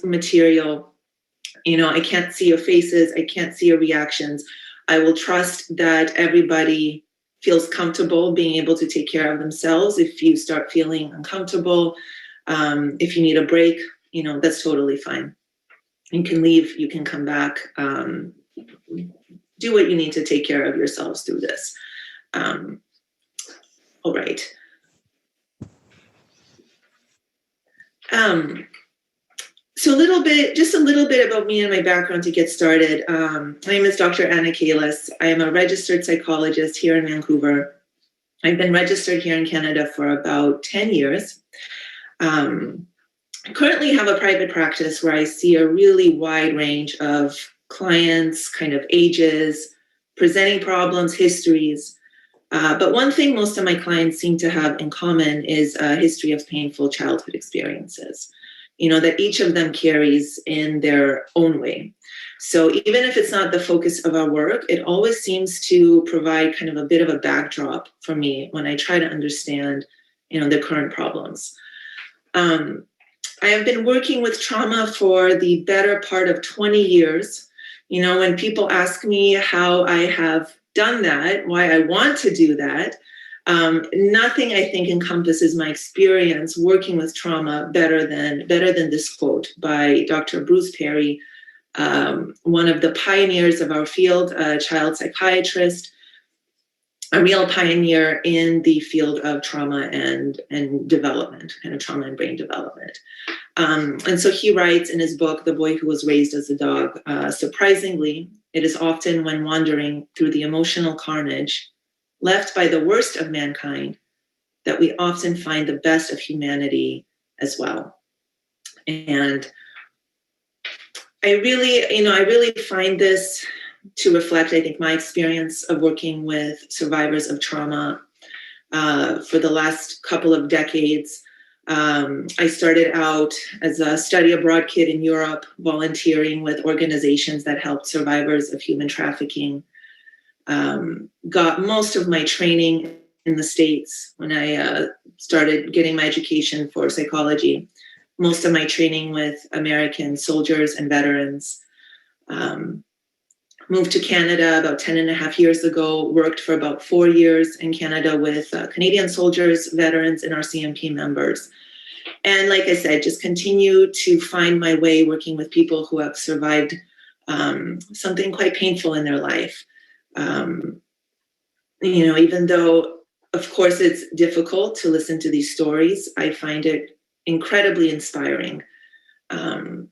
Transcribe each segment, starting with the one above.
material. I can't see your faces. I can't see your reactions. I will trust that everybody feels comfortable being able to take care of themselves. If you start feeling uncomfortable, if you need a break, that's totally fine. You can leave, you can come back, do what you need to take care of yourselves through this. All right. So just a little bit about me and my background to get started. My name is Dr. Anna Kalis. I am a registered psychologist here in Vancouver. I've been registered here in Canada for about 10 years. I currently have a private practice where I see a really wide range of clients, kind of ages, presenting problems, histories. But one thing most of my clients seem to have in common is a history of painful childhood experiences, that each of them carries in their own way. So even if it's not the focus of our work, it always seems to provide kind of a bit of a backdrop for me when I try to understand, the current problems. I have been working with trauma for the better part of 20 years. When people ask me how I have done that, why I want to do that, nothing I think encompasses my experience working with trauma better than this quote by Dr. Bruce Perry, one of the pioneers of our field, a child psychiatrist, a real pioneer in the field of trauma and development, kind of trauma and brain development. And so he writes in his book, The Boy Who Was Raised as a Dog, surprisingly, it is often when wandering through the emotional carnage left by the worst of mankind that we often find the best of humanity as well. And I really find this to reflect, I think, my experience of working with survivors of trauma for the last couple of decades. I started out as a study abroad kid in Europe, volunteering with organizations that helped survivors of human trafficking. Got most of my training in the States when I started getting my education for psychology. Most of my training with American soldiers and veterans. Moved to Canada about 10 and a half years ago, worked for about 4 years in Canada with Canadian soldiers, veterans, and RCMP members. And like I said, just continue to find my way working with people who have survived something quite painful in their life. Even though, of course, it's difficult to listen to these stories, I find it incredibly inspiring.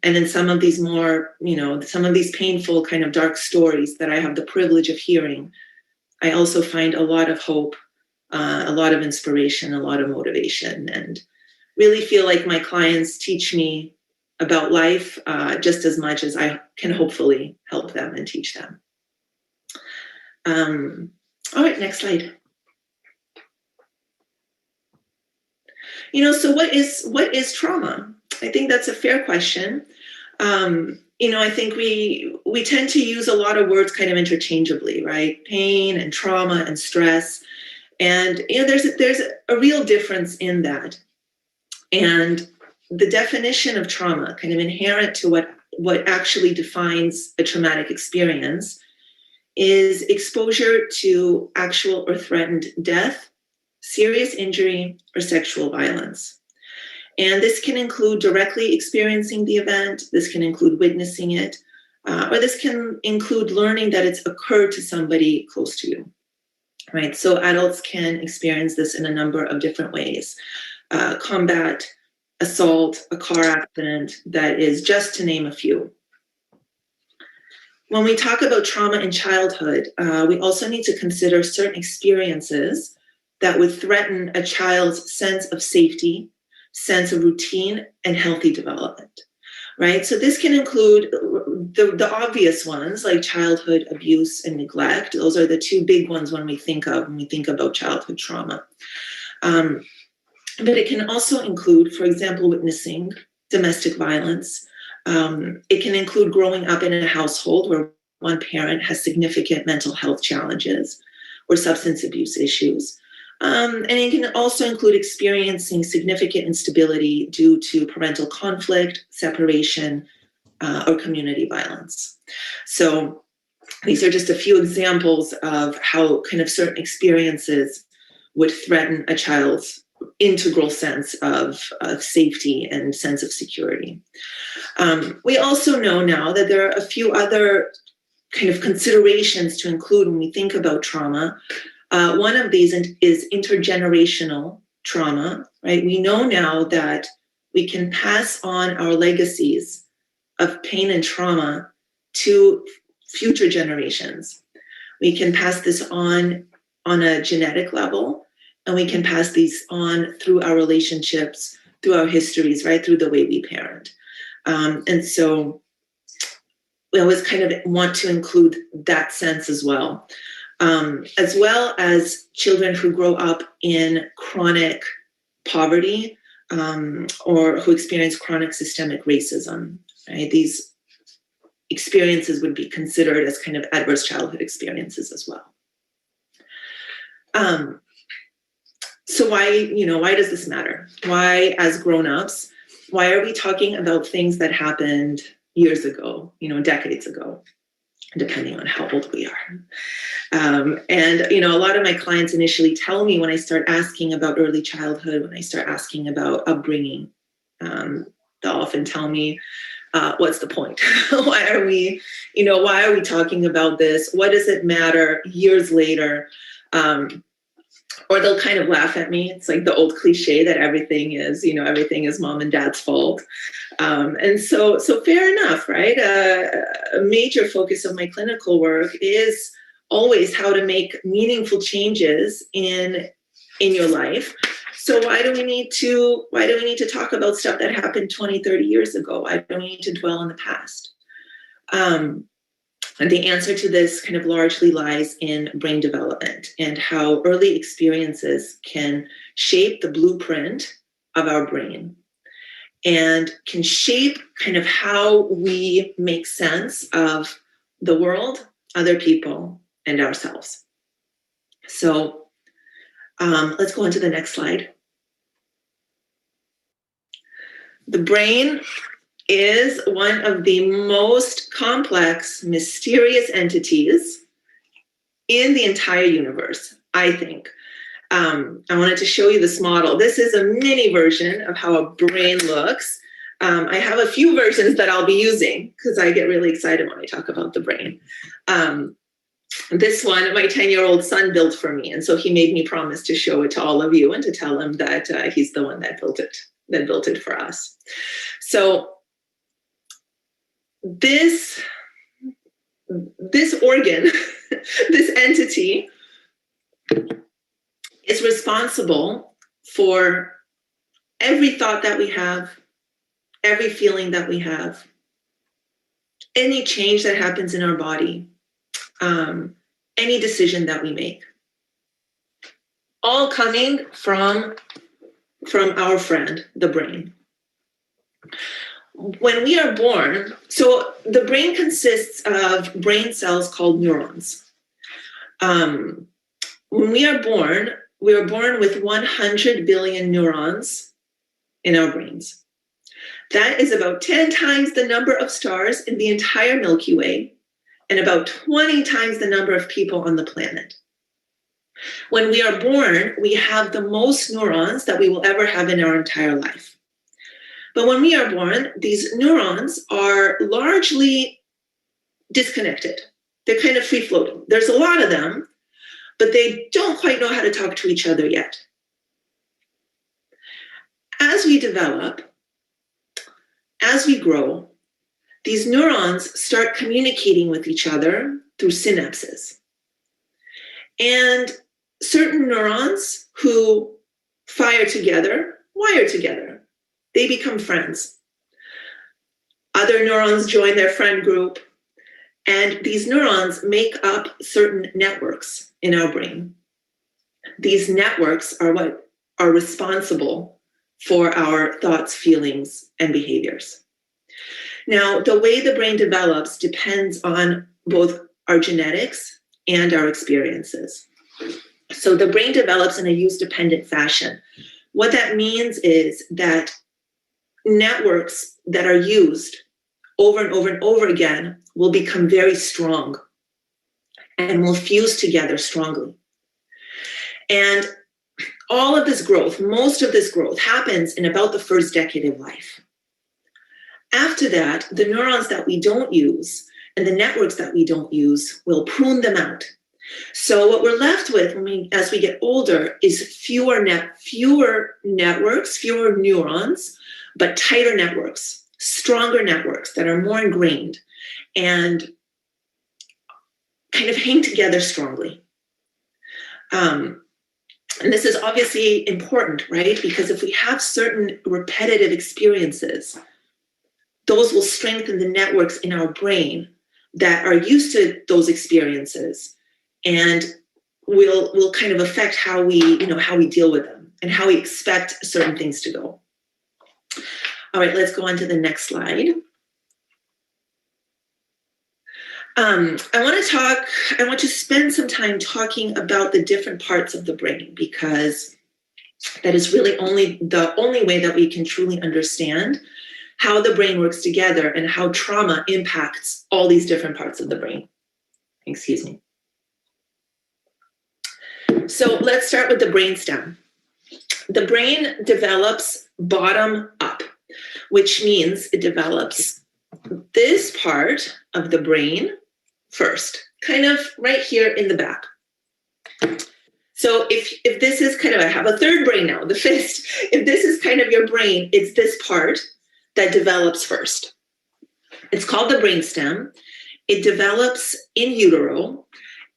And in some of these more, some of these painful kind of dark stories that I have the privilege of hearing, I also find a lot of hope, a lot of inspiration, a lot of motivation, and really feel like my clients teach me about life just as much as I can hopefully help them and teach them. All right, next slide. So what is trauma? I think that's a fair question. I think we tend to use a lot of words kind of interchangeably, right? Pain and trauma and stress. And, there's a real difference in that. And the definition of trauma, kind of inherent to what actually defines a traumatic experience, is exposure to actual or threatened death, serious injury, or sexual violence. And this can include directly experiencing the event, this can include witnessing it, or this can include learning that it's occurred to somebody close to you, right? So adults can experience this in a number of different ways. Combat, assault, a car accident, that is just to name a few. When we talk about trauma in childhood, we also need to consider certain experiences that would threaten a child's sense of safety, sense of routine, and healthy development, right? So this can include the obvious ones like childhood abuse and neglect. Those are the two big ones when we think about childhood trauma. But it can also include, for example, witnessing domestic violence. It can include growing up in a household where one parent has significant mental health challenges or substance abuse issues. And it can also include experiencing significant instability due to parental conflict, separation, or community violence. So these are just a few examples of how kind of certain experiences would threaten a child's integral sense of safety and sense of security. We also know now that there are a few other kind of considerations to include when we think about trauma. One of these is intergenerational trauma, right? We know now that we can pass on our legacies of pain and trauma to future generations. We can pass this on a genetic level, and we can pass these on through our relationships, through our histories, right? Through the way we parent. And so we always kind of want to include that sense as well as children who grow up in chronic poverty or who experience chronic systemic racism, right? These experiences would be considered as kind of adverse childhood experiences as well. So why does this matter? Why, as grown-ups, why are we talking about things that happened years ago, decades ago, depending on how old we are? And a lot of my clients initially tell me when I start asking about early childhood, when I start asking about upbringing, they'll often tell me, what's the point? Why are we talking about this? What does it matter years later? Or they'll kind of laugh at me. It's like the old cliche that everything is mom and dad's fault. And so fair enough, right? A major focus of my clinical work is always how to make meaningful changes in your life. So why do we need to talk about stuff that happened 20, 30 years ago? Why do we need to dwell on the past? And the answer to this kind of largely lies in brain development and how early experiences can shape the blueprint of our brain and can shape kind of how we make sense of the world, other people, and ourselves. So let's go on to the next slide. The brain is one of the most complex, mysterious entities in the entire universe, I think. I wanted to show you this model. This is a mini version of how a brain looks. I have a few versions that I'll be using because I get really excited when I talk about the brain. This one, my 10-year-old son built for me. And so he made me promise to show it to all of you and to tell him that he's the one that built it for us. So this organ, this entity is responsible for every thought that we have, every feeling that we have, any change that happens in our body, any decision that we make, all coming from our friend, the brain. When we are born, so the brain consists of brain cells called neurons. When we are born with 100 billion neurons in our brains. That is about 10 times the number of stars in the entire Milky Way and about 20 times the number of people on the planet. When we are born, we have the most neurons that we will ever have in our entire life. But when we are born, these neurons are largely disconnected. They're kind of free-floating. There's a lot of them, but they don't quite know how to talk to each other yet. As we develop, as we grow, these neurons start communicating with each other through synapses. And certain neurons who fire together, wire together. They become friends. Other neurons join their friend group, and these neurons make up certain networks in our brain. These networks are what are responsible for our thoughts, feelings, and behaviors. Now, the way the brain develops depends on both our genetics and our experiences. So the brain develops in a use-dependent fashion. What that means is that networks that are used over and over and over again will become very strong and will fuse together strongly. And all of this growth, most of this growth happens in about the first decade of life. After that, the neurons that we don't use and the networks that we don't use will prune them out. So what we're left with as we get older is fewer networks, fewer neurons, but tighter networks, stronger networks that are more ingrained and kind of hang together strongly. And this is obviously important, right? Because if we have certain repetitive experiences, those will strengthen the networks in our brain that are used to those experiences and will kind of affect how we deal with them and how we expect certain things to go. All right, let's go on to the next slide. I want to spend some time talking about the different parts of the brain, because that is really the only way that we can truly understand how the brain works together and how trauma impacts all these different parts of the brain. Excuse me. So let's start with the brainstem. The brain develops bottom up, which means it develops this part of the brain first, kind of right here in the back. So if this is kind of, I have a third brain now, the fist. If this is kind of your brain, it's this part that develops first. It's called the brainstem. It develops in utero,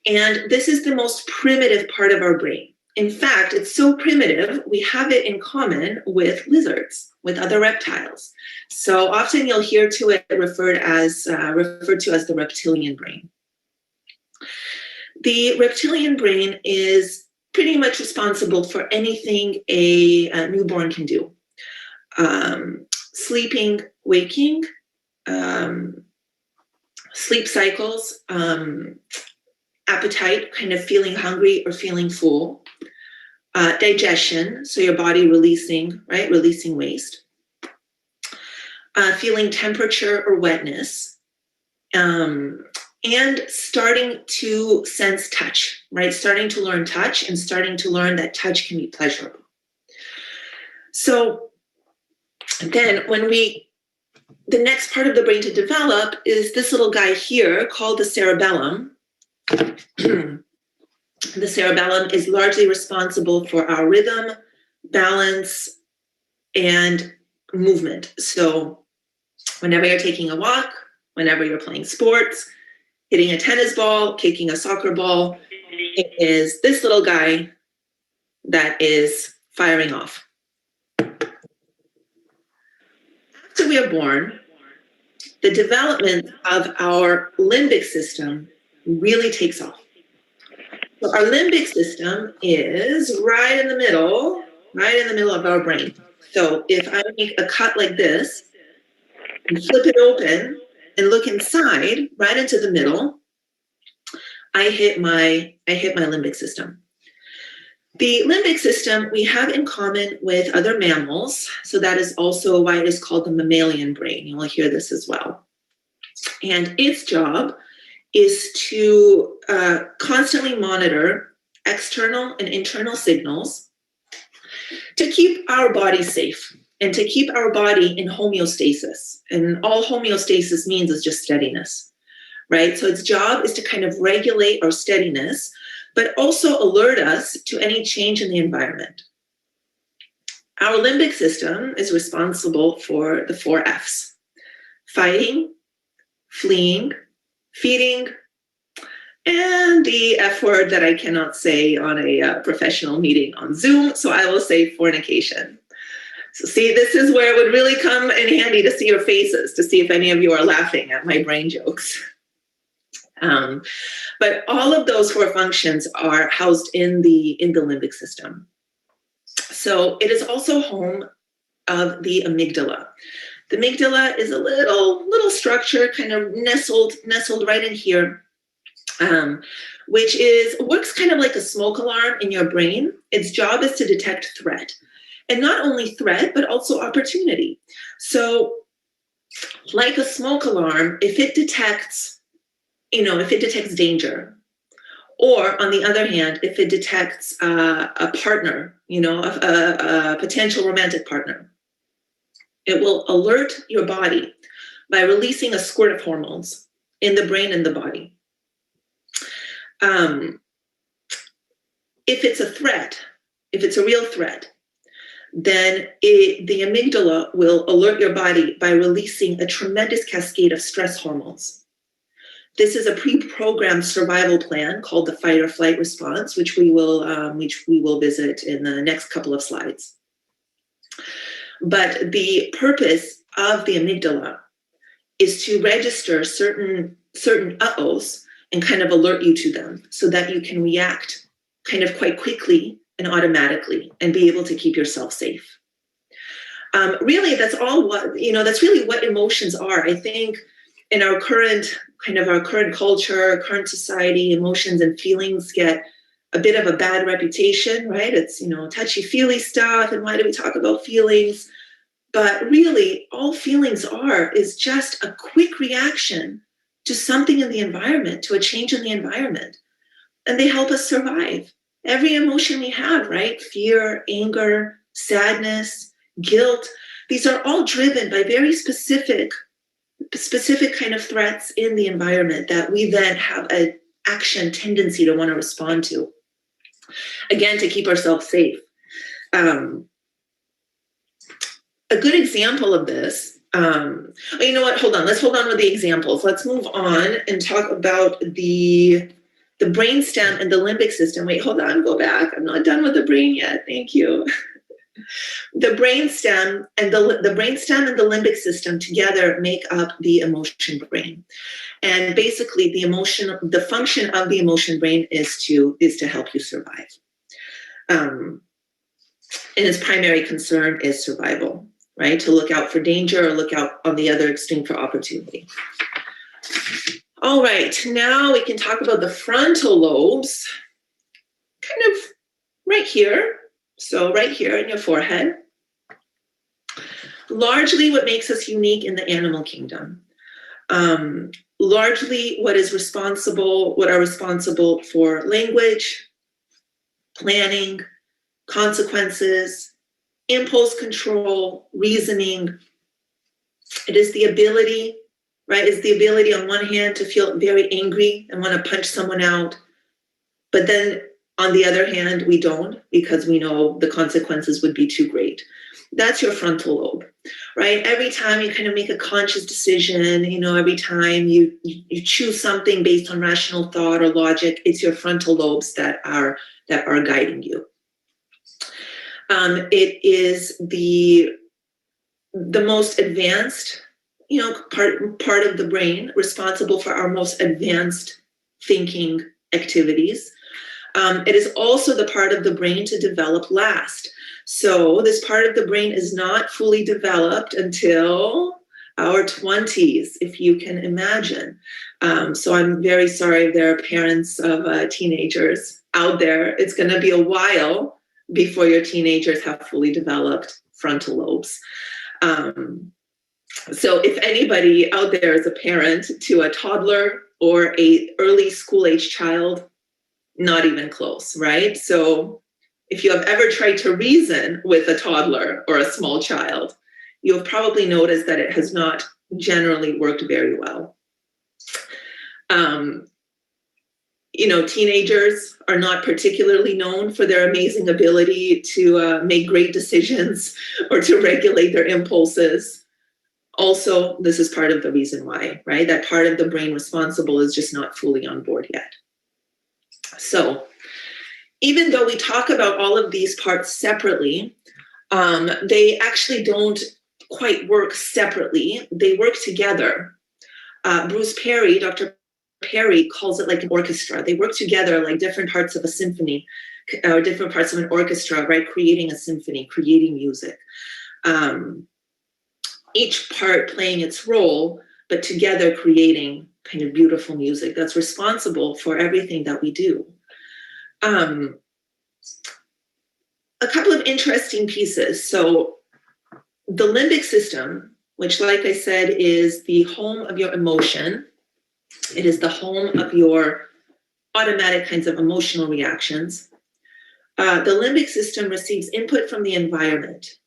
and this is the most primitive part of our brain. In fact, it's so primitive, we have it in common with lizards, with other reptiles. So often you'll hear to it referred to as the reptilian brain. The reptilian brain is pretty much responsible for anything a newborn can do. Sleeping, waking, sleep cycles, appetite, kind of feeling hungry or feeling full, digestion, so your body releasing waste, feeling temperature or wetness, and starting to sense touch, right? Starting to learn touch and starting to learn that touch can be pleasurable. So then the next part of the brain to develop is this little guy here called the cerebellum. The cerebellum is largely responsible for our rhythm, balance, and movement. So whenever you're taking a walk, whenever you're playing sports, hitting a tennis ball, kicking a soccer ball, it is this little guy that is firing off. After we are born, the development of our limbic system really takes off. So our limbic system is right in the middle of our brain. So if I make a cut like this and flip it open and look inside, right into the middle, I hit my limbic system. The limbic system we have in common with other mammals, so that is also why it is called the mammalian brain. You will hear this as well. And its job is to constantly monitor external and internal signals to keep our body safe and to keep our body in homeostasis. And all homeostasis means is just steadiness, right? So its job is to kind of regulate our steadiness, but also alert us to any change in the environment. Our limbic system is responsible for the 4 Fs: fighting, fleeing, feeding, and the F word that I cannot say on a professional meeting on Zoom, so I will say fornication. So see, this is where it would really come in handy to see your faces, to see if any of you are laughing at my brain jokes. But all of those 4 functions are housed in the limbic system. So it is also home of the amygdala. The amygdala is a little structure kind of nestled right in here. which works kind of like a smoke alarm in your brain. Its job is to detect threat, and not only threat, but also opportunity. So like a smoke alarm, if it detects danger, or on the other hand, if it detects a partner, a potential romantic partner, it will alert your body by releasing a squirt of hormones in the brain and the body. If it's a threat, if it's a real threat, then the amygdala will alert your body by releasing a tremendous cascade of stress hormones. This is a pre-programmed survival plan called the fight or flight response, which we will visit in the next couple of slides. But the purpose of the amygdala is to register certain uh-ohs and kind of alert you to them so that you can react kind of quite quickly and automatically and be able to keep yourself safe. Really, that's really what emotions are. I think in our current culture, current society, emotions and feelings get a bit of a bad reputation, right? It's, touchy-feely stuff, and why do we talk about feelings? But really, all feelings is just a quick reaction to something in the environment, to a change in the environment. And they help us survive. Every emotion we have, right? Fear, anger, sadness, guilt, these are all driven by very specific kind of threats in the environment that we then have an action tendency to want to respond to. Again, to keep ourselves safe. A good example of this, you know what, hold on, let's hold on with the examples. Let's move on and talk about the brainstem and the limbic system. Wait, hold on, go back. I'm not done with the brain yet. Thank you. The brainstem and the limbic system together make up the emotion brain. And basically the function of the emotion brain is to help you survive. And its primary concern is survival, right? To look out for danger or look out on the other extreme for opportunity. All right, now we can talk about the frontal lobes, kind of right here. So right here in your forehead. Largely what makes us unique in the animal kingdom. Largely what are responsible for language, planning, consequences, impulse control, reasoning. It is the ability, right? It's the ability on one hand to feel very angry and want to punch someone out. But then on the other hand, we don't, because we know the consequences would be too great. That's your frontal lobe, right? Every time you kind of make a conscious decision, every time you choose something based on rational thought or logic, it's your frontal lobes that are guiding you. It is the most advanced, part of the brain responsible for our most advanced thinking activities. It is also the part of the brain to develop last. So this part of the brain is not fully developed until our 20s, if you can imagine. So I'm very sorry if there are parents of teenagers out there. It's going to be a while before your teenagers have fully developed frontal lobes. So if anybody out there is a parent to a toddler or a early school age child, not even close, right? So if you have ever tried to reason with a toddler or a small child, you'll probably notice that it has not generally worked very well. Teenagers are not particularly known for their amazing ability to make great decisions or to regulate their impulses. Also, this is part of the reason why, right? That part of the brain responsible is just not fully on board yet. So even though we talk about all of these parts separately, they actually don't quite work separately. They work together. Bruce Perry, Dr. Perry, calls it like an orchestra. They work together like different parts of a symphony or different parts of an orchestra, right? Creating a symphony, creating music. Each part playing its role, but together creating kind of beautiful music that's responsible for everything that we do. A couple of interesting pieces. So the limbic system, which, like I said, is the home of your emotion. It is the home of your automatic kinds of emotional reactions. The limbic system receives input from the environment.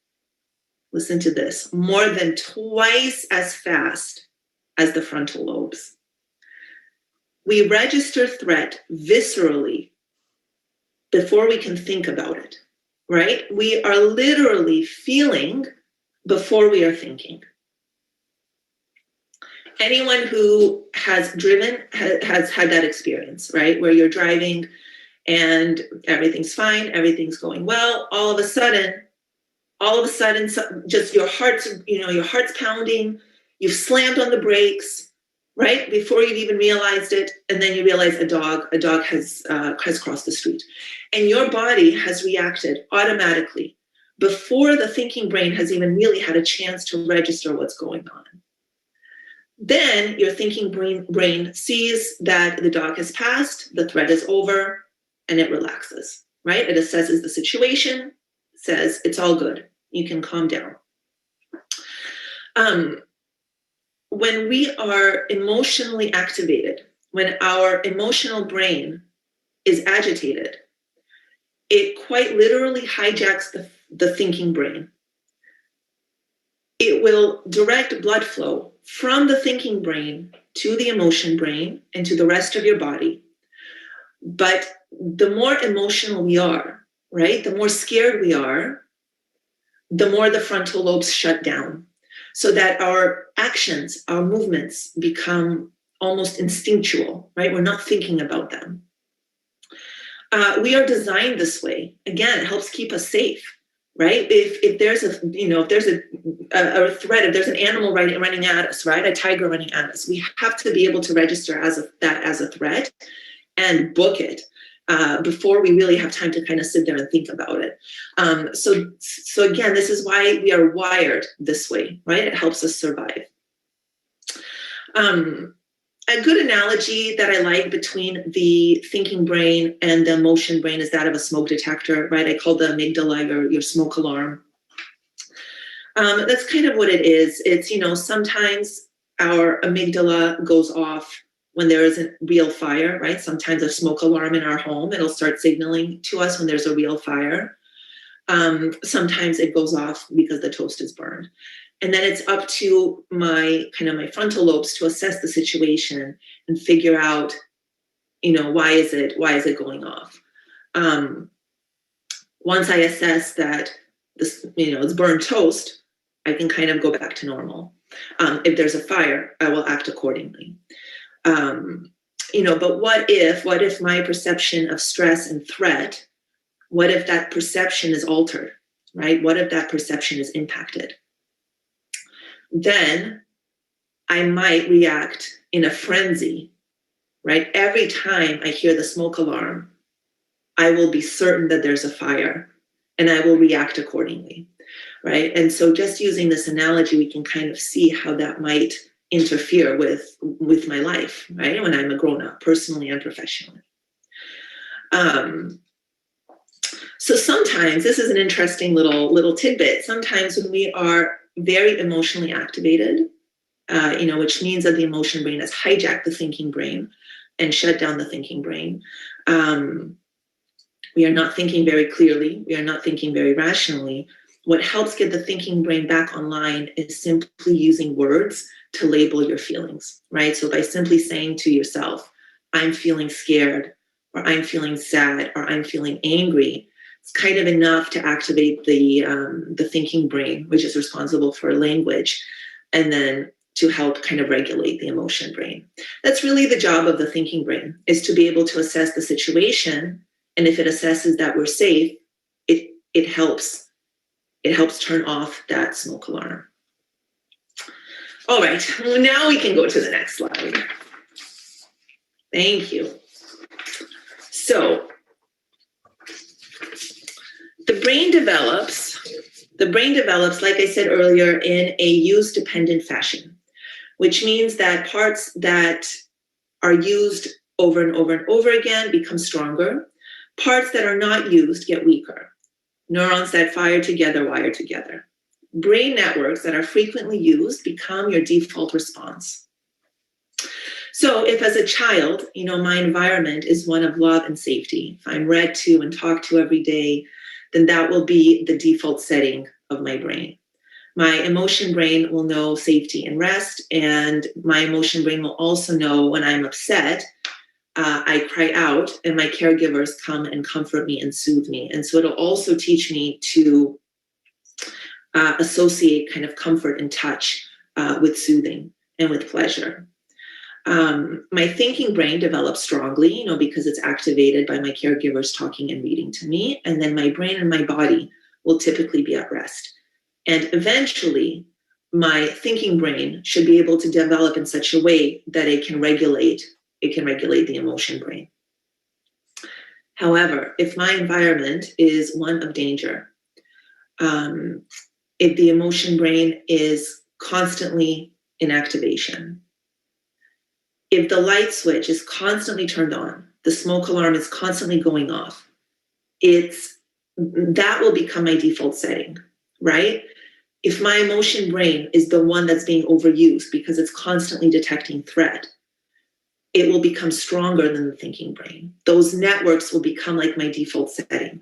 Listen to this, more than twice as fast as the frontal lobes. We register threat viscerally before we can think about it, right? We are literally feeling before we are thinking. Anyone who has driven has had that experience, right? Where you're driving and everything's fine, everything's going well. All of a sudden, just your heart's pounding. You've slammed on the brakes, right? Before you've even realized it. And then you realize a dog has crossed the street. And your body has reacted automatically before the thinking brain has even really had a chance to register what's going on. Then your thinking brain sees that the dog has passed, the threat is over, and it relaxes, right? It assesses the situation, says it's all good, you can calm down. When we are emotionally activated, when our emotional brain is agitated, it quite literally hijacks the thinking brain. It will direct blood flow from the thinking brain to the emotion brain and to the rest of your body. But the more emotional we are, right, the more scared we are, the more the frontal lobes shut down, so that our actions, our movements become almost instinctual, right? We're not thinking about them. We are designed this way. Again, it helps keep us safe, right? If there's a threat, if there's an animal running at us, right? A tiger running at us, we have to be able to register that as a threat and book it before we really have time to kind of sit there and think about it. So again, this is why we are wired this way, right? It helps us survive. A good analogy that I like between the thinking brain and the emotion brain is that of a smoke detector, right? I call the amygdala your smoke alarm. That's kind of what it is. It's, sometimes our amygdala goes off when there is a real fire, right? Sometimes a smoke alarm in our home, it'll start signaling to us when there's a real fire. Sometimes it goes off because the toast is burned. And then it's up to my frontal lobes to assess the situation and figure out, why is it going off? Once I assess that this, it's burned toast, I can kind of go back to normal. If there's a fire, I will act accordingly. But what if my perception of stress and threat, what if that perception is altered, right? What if that perception is impacted? Then I might react in a frenzy, right? Every time I hear the smoke alarm, I will be certain that there's a fire and I will react accordingly, right? And so just using this analogy, we can kind of see how that might interfere with my life, right? When I'm a grown-up, personally and professionally. So sometimes, this is an interesting little tidbit. Sometimes when we are very emotionally activated, which means that the emotion brain has hijacked the thinking brain and shut down the thinking brain. We are not thinking very clearly. We are not thinking very rationally. What helps get the thinking brain back online is simply using words to label your feelings, right? So by simply saying to yourself, I'm feeling scared, or I'm feeling sad, or I'm feeling angry, it's kind of enough to activate the thinking brain, which is responsible for language, and then to help kind of regulate the emotion brain. That's really the job of the thinking brain, is to be able to assess the situation. And if it assesses that we're safe, it helps turn off that smoke alarm. All right, now we can go to the next slide. Thank you. So the brain develops, like I said earlier, in a use-dependent fashion. which means that parts that are used over and over and over again become stronger. Parts that are not used get weaker. Neurons that fire together wire together. Brain networks that are frequently used become your default response. So if as a child, my environment is one of love and safety, if I'm read to and talked to every day, then that will be the default setting of my brain. My emotion brain will know safety and rest, and my emotion brain will also know when I'm upset, I cry out, and my caregivers come and comfort me and soothe me. And so it'll also teach me to associate kind of comfort and touch with soothing and with pleasure. My thinking brain develops strongly, because it's activated by my caregivers talking and reading to me. And then my brain and my body will typically be at rest. And eventually, my thinking brain should be able to develop in such a way that it can regulate the emotion brain. However, if my environment is one of danger, if the emotion brain is constantly in activation, if the light switch is constantly turned on, the smoke alarm is constantly going off, that will become my default setting, right? If my emotion brain is the one that's being overused because it's constantly detecting threat, it will become stronger than the thinking brain. Those networks will become like my default setting.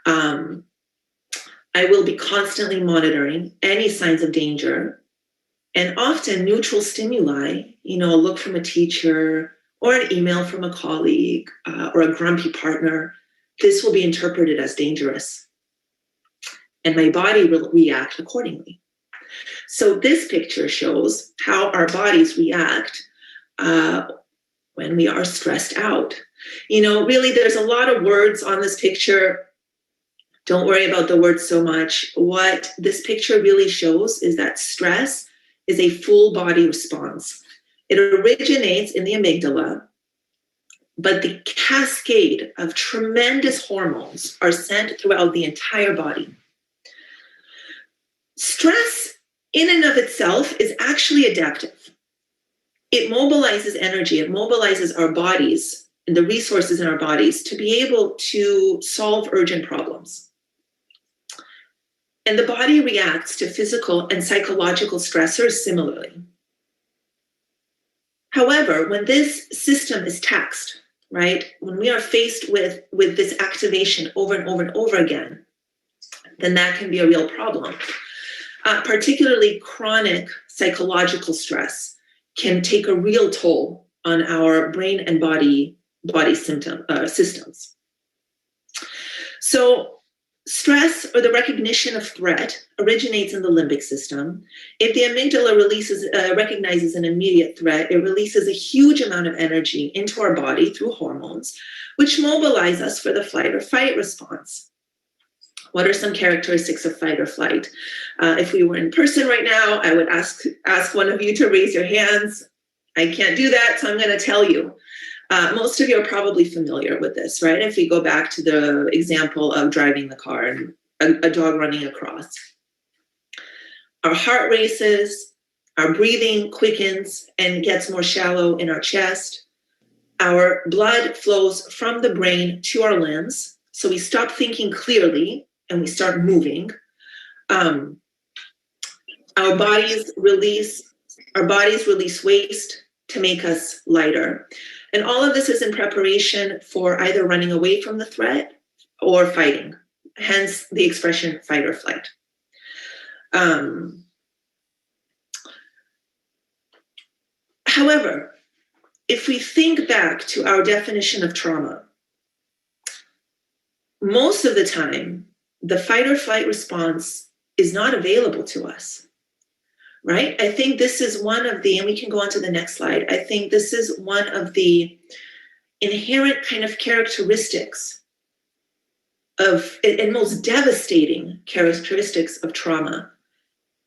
I will be constantly monitoring any signs of danger, and often neutral stimuli, a look from a teacher or an email from a colleague or a grumpy partner, this will be interpreted as dangerous. And my body will react accordingly. So this picture shows how our bodies react when we are stressed out. Really, there's a lot of words on this picture. Don't worry about the words so much. What this picture really shows is that stress is a full body response. It originates in the amygdala, but the cascade of tremendous hormones are sent throughout the entire body. Stress in and of itself is actually adaptive. It mobilizes energy, it mobilizes our bodies and the resources in our bodies to be able to solve urgent problems. And the body reacts to physical and psychological stressors similarly. However, when this system is taxed, right, when we are faced with this activation over and over and over again, then that can be a real problem. Particularly chronic psychological stress can take a real toll on our brain and body systems. So stress, or the recognition of threat, originates in the limbic system. If the amygdala recognizes an immediate threat, it releases a huge amount of energy into our body through hormones, which mobilize us for the flight or fight response. What are some characteristics of fight or flight? If we were in person right now, I would ask one of you to raise your hands. I can't do that, so I'm going to tell you. Most of you are probably familiar with this, right? If we go back to the example of driving the car and a dog running across. Our heart races, our breathing quickens and gets more shallow in our chest. Our blood flows from the brain to our limbs, so we stop thinking clearly and we start moving. Our bodies release waste to make us lighter. And all of this is in preparation for either running away from the threat or fighting, hence the expression fight or flight. However, if we think back to our definition of trauma, most of the time, the fight or flight response is not available to us. Right? I think this is one of the, and we can go on to the next slide. I think this is one of the inherent kind of characteristics of, and most devastating characteristics of trauma,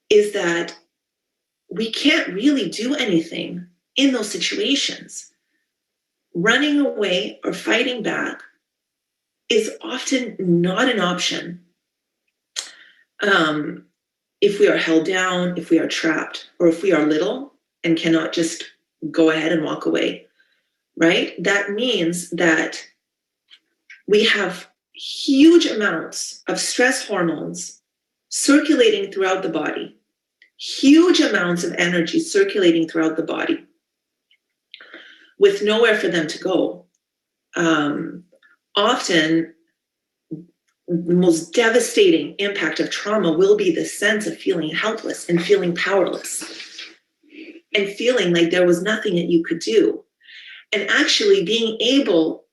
is that we can't really do anything in those situations. Running away or fighting back is often not an option. if we are held down, if we are trapped, or if we are little and cannot just go ahead and walk away, right? That means that we have huge amounts of stress hormones circulating throughout the body, huge amounts of energy circulating throughout the body with nowhere for them to go. Often, the most devastating impact of trauma will be the sense of feeling helpless and feeling powerless and feeling like there was nothing that you could do. And actually being able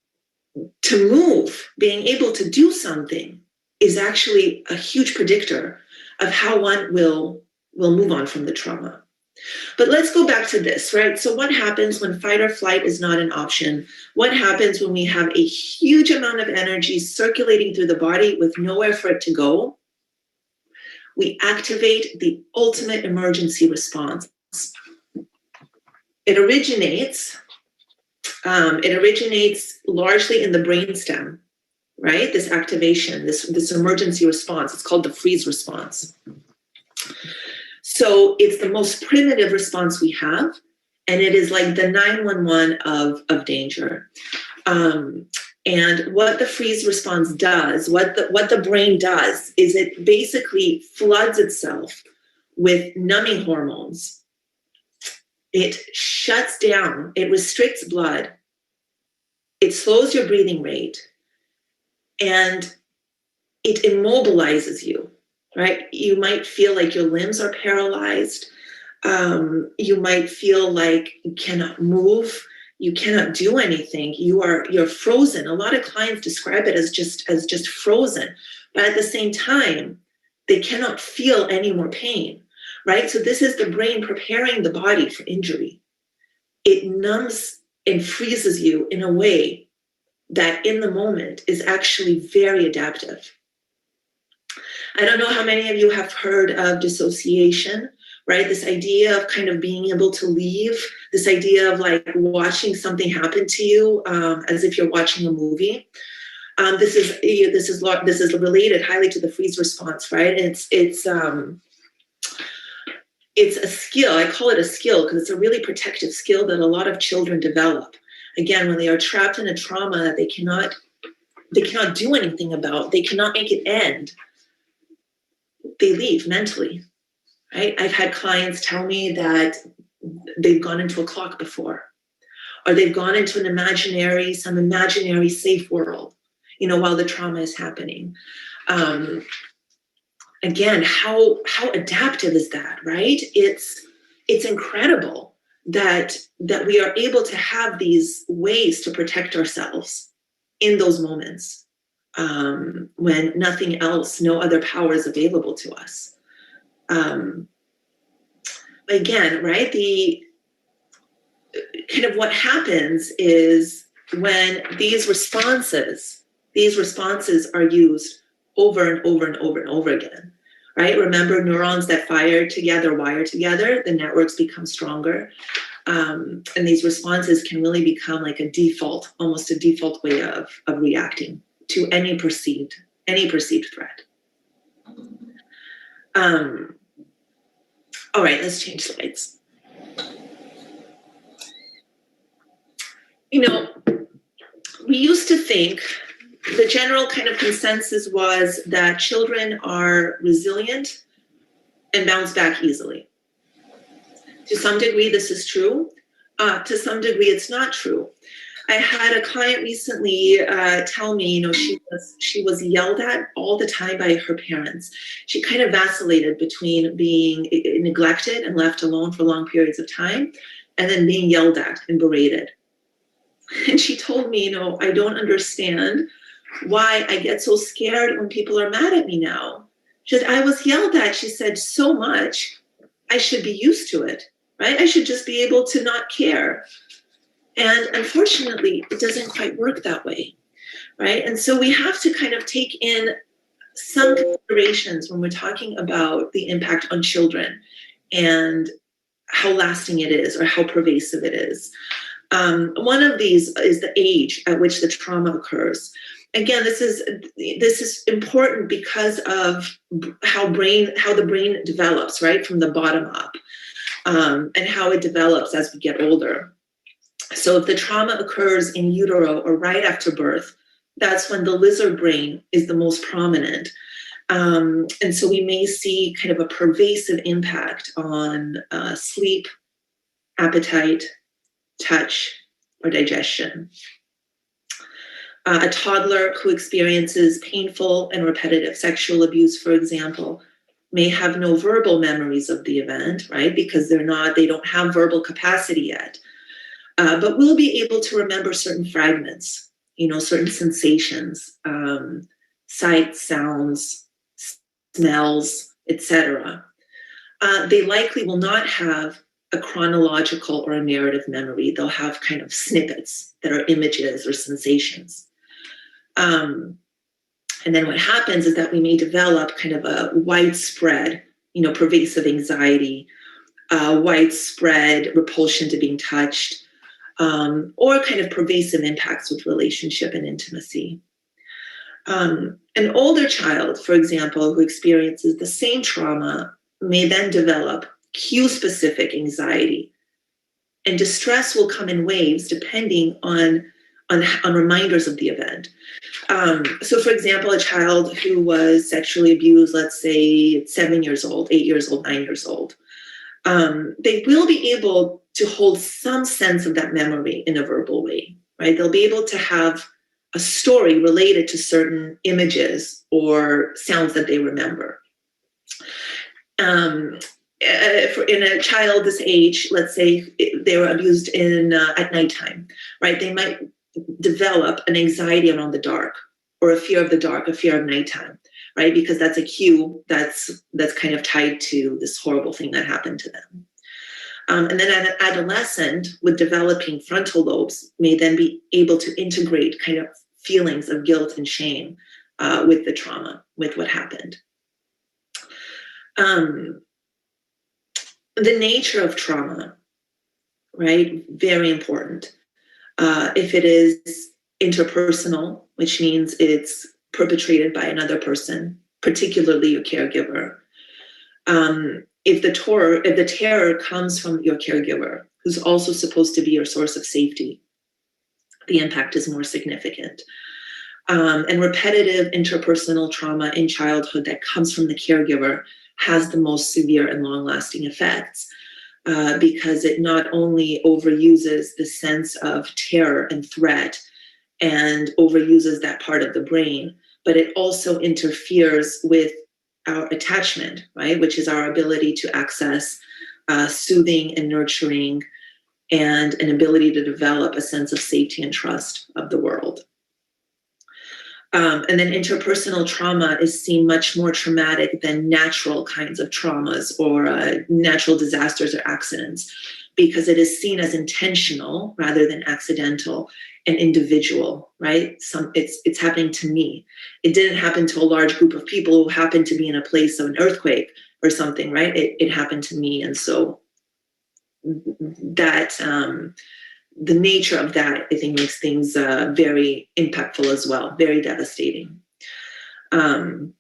to move, being able to do something is actually a huge predictor of how one will move on from the trauma. But let's go back to this, right? So what happens when fight or flight is not an option? What happens when we have a huge amount of energy circulating through the body with nowhere for it to go? We activate the ultimate emergency response. It originates largely in the brainstem, right? This activation, this emergency response, it's called the freeze response. So it's the most primitive response we have, and it is like the 911 of danger. And what the freeze response does, what the brain does, is it basically floods itself with numbing hormones. It shuts down, it restricts blood, it slows your breathing rate, and it immobilizes you, right? You might feel like your limbs are paralyzed. You might feel like you cannot move. You cannot do anything. You're frozen. A lot of clients describe it as just frozen, but at the same time, they cannot feel any more pain, right? So this is the brain preparing the body for injury. It numbs and freezes you in a way that in the moment is actually very adaptive. I don't know how many of you have heard of dissociation, right? This idea of kind of being able to leave, this idea of like watching something happen to you as if you're watching a movie. This is related highly to the freeze response, right? It's a skill. I call it a skill because it's a really protective skill that a lot of children develop. Again, when they are trapped in a trauma that they cannot do anything about, they cannot make it end, they leave mentally, right? I've had clients tell me that they've gone into a clock before, or they've gone into some imaginary safe world, while the trauma is happening. Again, how adaptive is that, right? It's incredible that we are able to have these ways to protect ourselves in those moments when nothing else, no other power is available to us. Again, right? The kind of what happens is when these responses are used over and over and over and over again, right? Remember, neurons that fire together, wire together, the networks become stronger. And these responses can really become like almost a default way of reacting to any perceived threat. All right, let's change slides. We used to think, the general kind of consensus was that children are resilient and bounce back easily. To some degree, this is true. To some degree, it's not true. I had a client recently tell me, she was yelled at all the time by her parents. She kind of vacillated between being neglected and left alone for long periods of time, and then being yelled at and berated. And she told me, I don't understand why I get so scared when people are mad at me now. She said, I was yelled at, she said, so much, I should be used to it, right? I should just be able to not care. And unfortunately, it doesn't quite work that way, right? And so we have to kind of take in some considerations when we're talking about the impact on children and how lasting it is or how pervasive it is. One of these is the age at which the trauma occurs. again, this is important because of how the brain develops, right, from the bottom up, and how it develops as we get older. So if the trauma occurs in utero or right after birth, that's when the lizard brain is the most prominent. And so we may see kind of a pervasive impact on sleep, appetite, touch, or digestion. A toddler who experiences painful and repetitive sexual abuse, for example, may have no verbal memories of the event, right? Because they don't have verbal capacity yet. But we'll be able to remember certain fragments, certain sensations, sights, sounds, smells, etc. They likely will not have a chronological or a narrative memory. They'll have kind of snippets that are images or sensations. And then what happens is that we may develop kind of a widespread, pervasive anxiety, widespread repulsion to being touched, or kind of pervasive impacts with relationship and intimacy. An older child, for example, who experiences the same trauma may then develop cue-specific anxiety, and distress will come in waves depending on reminders of the event. So, for example, a child who was sexually abused, let's say 7 years old, 8 years old, 9 years old, they will be able to hold some sense of that memory in a verbal way, right? They'll be able to have a story related to certain images or sounds that they remember. In a child this age, let's say they were abused at nighttime, right? They might develop an anxiety around the dark, or a fear of the dark, a fear of nighttime, right? Because that's a cue that's kind of tied to this horrible thing that happened to them. And then an adolescent with developing frontal lobes may then be able to integrate kind of feelings of guilt and shame with the trauma, with what happened. The nature of trauma, right? Very important. If it is interpersonal, which means it's perpetrated by another person, particularly your caregiver. If the terror comes from your caregiver, who's also supposed to be your source of safety, the impact is more significant. And repetitive interpersonal trauma in childhood that comes from the caregiver has the most severe and long-lasting effects, because it not only overuses the sense of terror and threat and overuses that part of the brain, but it also interferes with our attachment, right? Which is our ability to access soothing and nurturing, and an ability to develop a sense of safety and trust of the world. And then interpersonal trauma is seen much more traumatic than natural kinds of traumas or natural disasters or accidents, because it is seen as intentional rather than accidental and individual, right? It's happening to me. It didn't happen to a large group of people who happened to be in a place of an earthquake or something, right? It happened to me. And so that the nature of that, I think, makes things very impactful as well, very devastating. And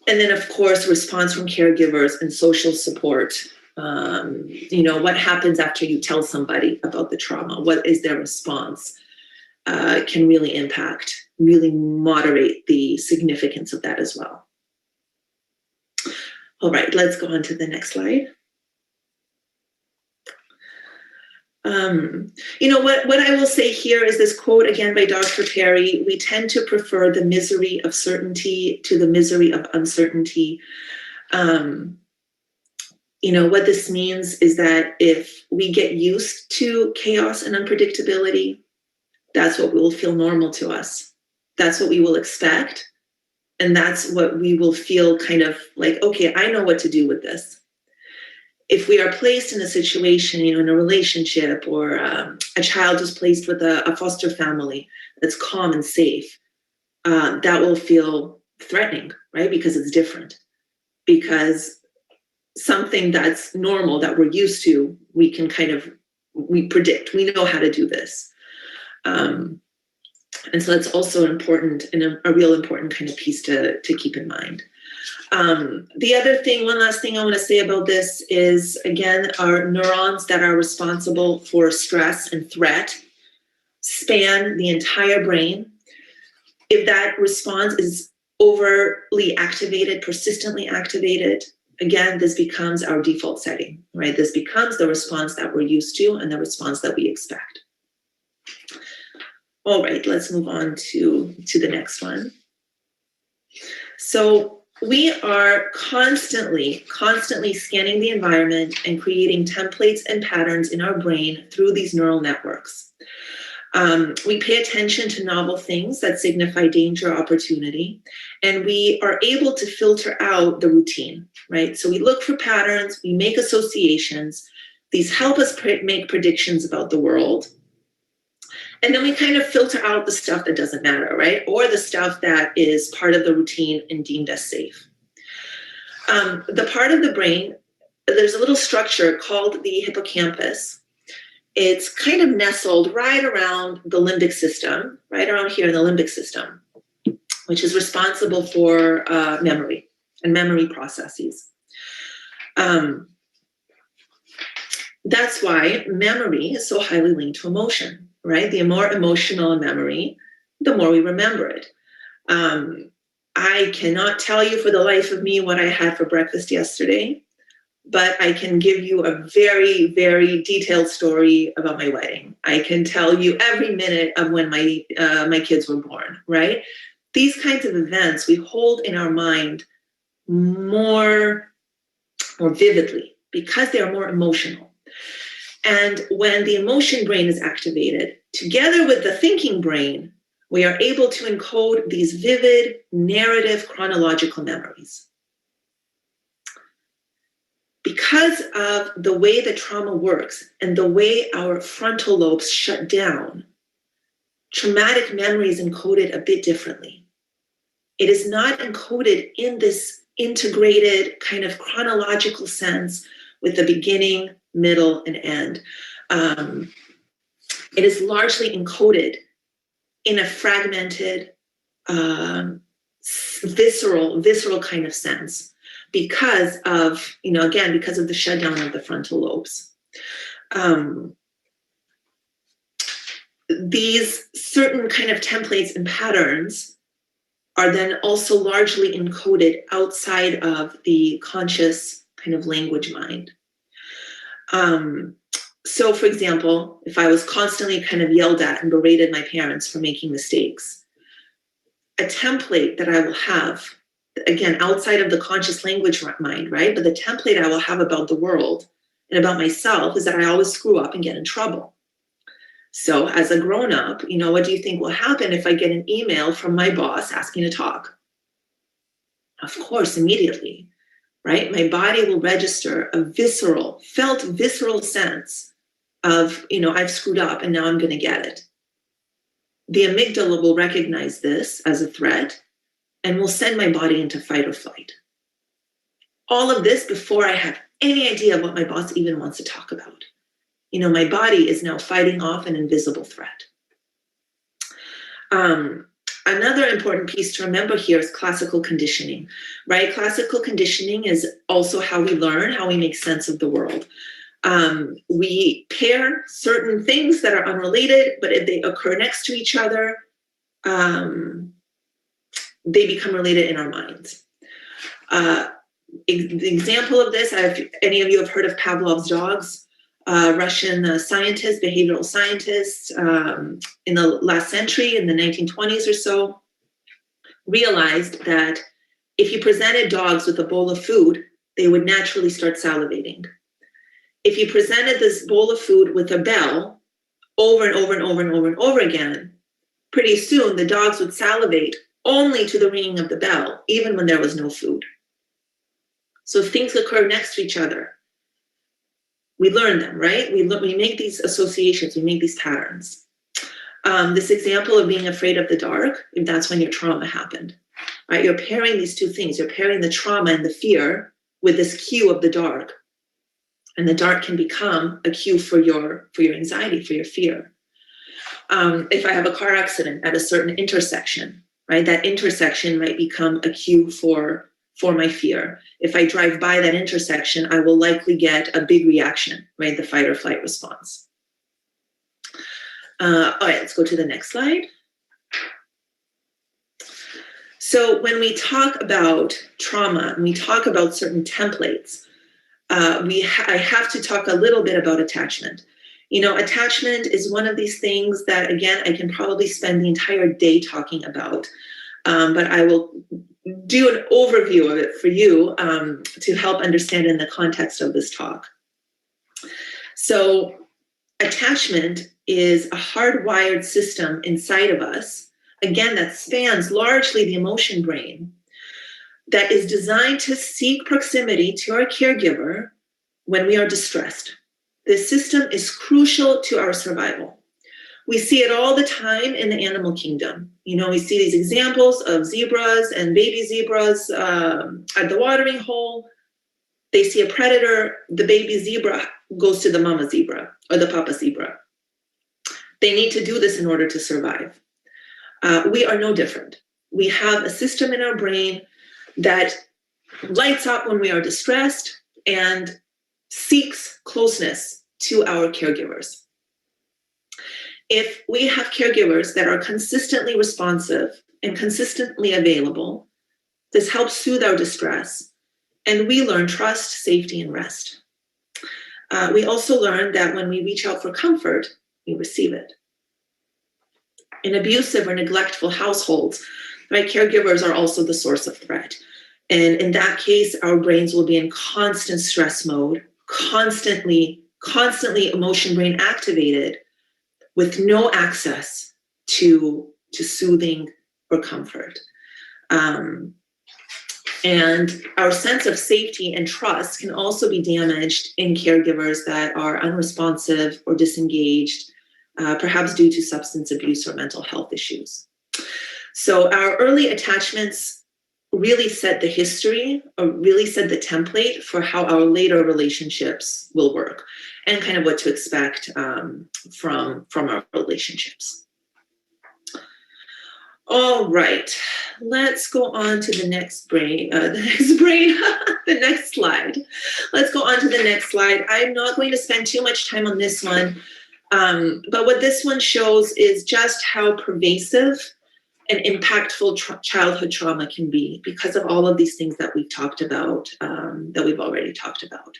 then, of course, response from caregivers and social support. What happens after you tell somebody about the trauma? What is their response? Can really impact, really moderate the significance of that as well. All right, let's go on to the next slide. What I will say here is this quote again by Dr. Perry: "We tend to prefer the misery of certainty to the misery of uncertainty." What this means is that if we get used to chaos and unpredictability, that's what will feel normal to us. That's what we will expect. And that's what we will feel kind of like, okay, I know what to do with this. If we are placed in a situation, in a relationship, or a child is placed with a foster family that's calm and safe, that will feel threatening, right? Because it's different. Because something that's normal, that we're used to, we predict, we know how to do this. And so that's also an important and a real important kind of piece to keep in mind. The other thing, one last thing I want to say about this is, again, our neurons that are responsible for stress and threat span the entire brain. If that response is overly activated, persistently activated, again, this becomes our default setting, right? This becomes the response that we're used to and the response that we expect. All right, let's move on to the next one. So we are constantly scanning the environment and creating templates and patterns in our brain through these neural networks. We pay attention to novel things that signify danger or opportunity, and we are able to filter out the routine, right? So we look for patterns, we make associations. These help us make predictions about the world. And then we kind of filter out the stuff that doesn't matter, right? Or the stuff that is part of the routine and deemed as safe. The part of the brain, there's a little structure called the hippocampus. It's kind of nestled right around the limbic system, right around here in the limbic system, which is responsible for memory and memory processes. That's why memory is so highly linked to emotion, right? The more emotional a memory, the more we remember it. I cannot tell you for the life of me what I had for breakfast yesterday, but I can give you a very, very detailed story about my wedding. I can tell you every minute of when my kids were born, right? These kinds of events we hold in our mind more vividly because they are more emotional. And when the emotion brain is activated, together with the thinking brain, we are able to encode these vivid, narrative, chronological memories. Because of the way the trauma works and the way our frontal lobes shut down, traumatic memory is encoded a bit differently. It is not encoded in this integrated kind of chronological sense with the beginning, middle, and end. It is largely encoded in a fragmented, visceral kind of sense because of, because of the shutdown of the frontal lobes. These certain kind of templates and patterns are then also largely encoded outside of the conscious kind of language mind. So for example, if I was constantly kind of yelled at and berated my parents for making mistakes, a template that I will have, again, outside of the conscious language mind, right? But the template I will have about the world and about myself is that I always screw up and get in trouble. So as a grown-up, what do you think will happen if I get an email from my boss asking to talk? Of course, immediately, right? My body will register a felt visceral sense of, I've screwed up and now I'm going to get it. The amygdala will recognize this as a threat and will send my body into fight or flight. All of this before I have any idea what my boss even wants to talk about. My body is now fighting off an invisible threat. Another important piece to remember here is classical conditioning, right? Classical conditioning is also how we learn, how we make sense of the world. We pair certain things that are unrelated, but if they occur next to each other, they become related in our minds. The example of this, any of you have heard of Pavlov's dogs? Russian scientist, behavioral scientist in the last century, in the 1920s or so, realized that if you presented dogs with a bowl of food, they would naturally start salivating. If you presented this bowl of food with a bell over and over and over and over and over again, pretty soon the dogs would salivate only to the ringing of the bell, even when there was no food. So if things occur next to each other, we learn them, right? We make these associations, we make these patterns. This example of being afraid of the dark, if that's when your trauma happened, right? You're pairing these two things. You're pairing the trauma and the fear with this cue of the dark. And the dark can become a cue for your anxiety, for your fear. If I have a car accident at a certain intersection, right, that intersection might become a cue for my fear. If I drive by that intersection, I will likely get a big reaction, right, the fight or flight response. All right, let's go to the next slide. So when we talk about trauma and we talk about certain templates, I have to talk a little bit about attachment. You know, attachment is one of these things that, again, I can probably spend the entire day talking about, but I will do an overview of it for you to help understand in the context of this talk. So attachment is a hardwired system inside of us, again, that spans largely the emotion brain, that is designed to seek proximity to our caregiver when we are distressed. This system is crucial to our survival. We see it all the time in the animal kingdom. You know, we see these examples of zebras and baby zebras at the watering hole. They see a predator, the baby zebra goes to the mama zebra or the papa zebra. They need to do this in order to survive. We are no different. We have a system in our brain that lights up when we are distressed and seeks closeness to our caregivers. If we have caregivers that are consistently responsive and consistently available, this helps soothe our distress, and we learn trust, safety, and rest. We also learn that when we reach out for comfort, we receive it. In abusive or neglectful households, right, caregivers are also the source of threat. And in that case, our brains will be in constant stress mode, constantly emotion brain activated, with no access to soothing or comfort. And our sense of safety and trust can also be damaged in caregivers that are unresponsive or disengaged, perhaps due to substance abuse or mental health issues. So our early attachments really set the history, or really set the template for how our later relationships will work, and kind of what to expect from our relationships. All right, let's go on to the next the next slide. Let's go on to the next slide. I'm not going to spend too much time on this one, but what this one shows is just how pervasive and impactful childhood trauma can be because of all of these things that we've talked about, that we've already talked about.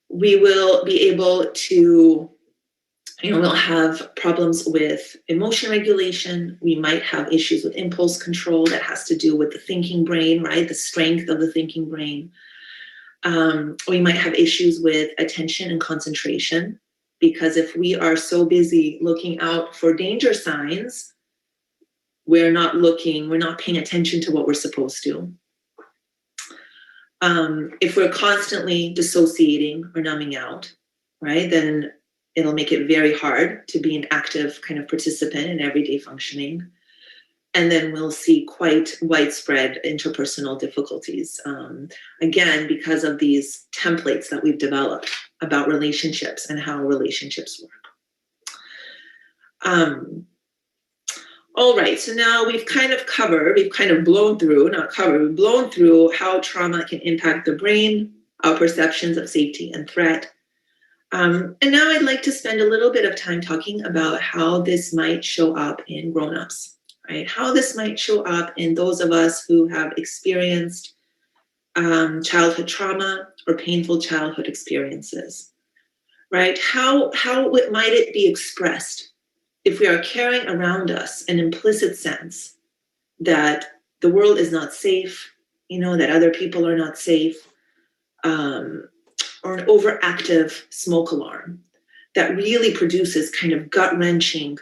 We will be able to, we'll have problems with emotion regulation. We might have issues with impulse control that has to do with the thinking brain, right? The strength of the thinking brain. We might have issues with attention and concentration, because if we are so busy looking out for danger signs, we're not paying attention to what we're supposed to. If we're constantly dissociating or numbing out, right, then it'll make it very hard to be an active kind of participant in everyday functioning. And then we'll see quite widespread interpersonal difficulties, again, because of these templates that we've developed about relationships and how relationships work. All right, so now we've blown through how trauma can impact the brain, our perceptions of safety and threat. And now I'd like to spend a little bit of time talking about how this might show up in grown-ups, right? How this might show up in those of us who have experienced childhood trauma or painful childhood experiences, right? How might it be expressed if we are carrying around us an implicit sense that the world is not safe, that other people are not safe, or an overactive smoke alarm that really produces kind of gut-wrenching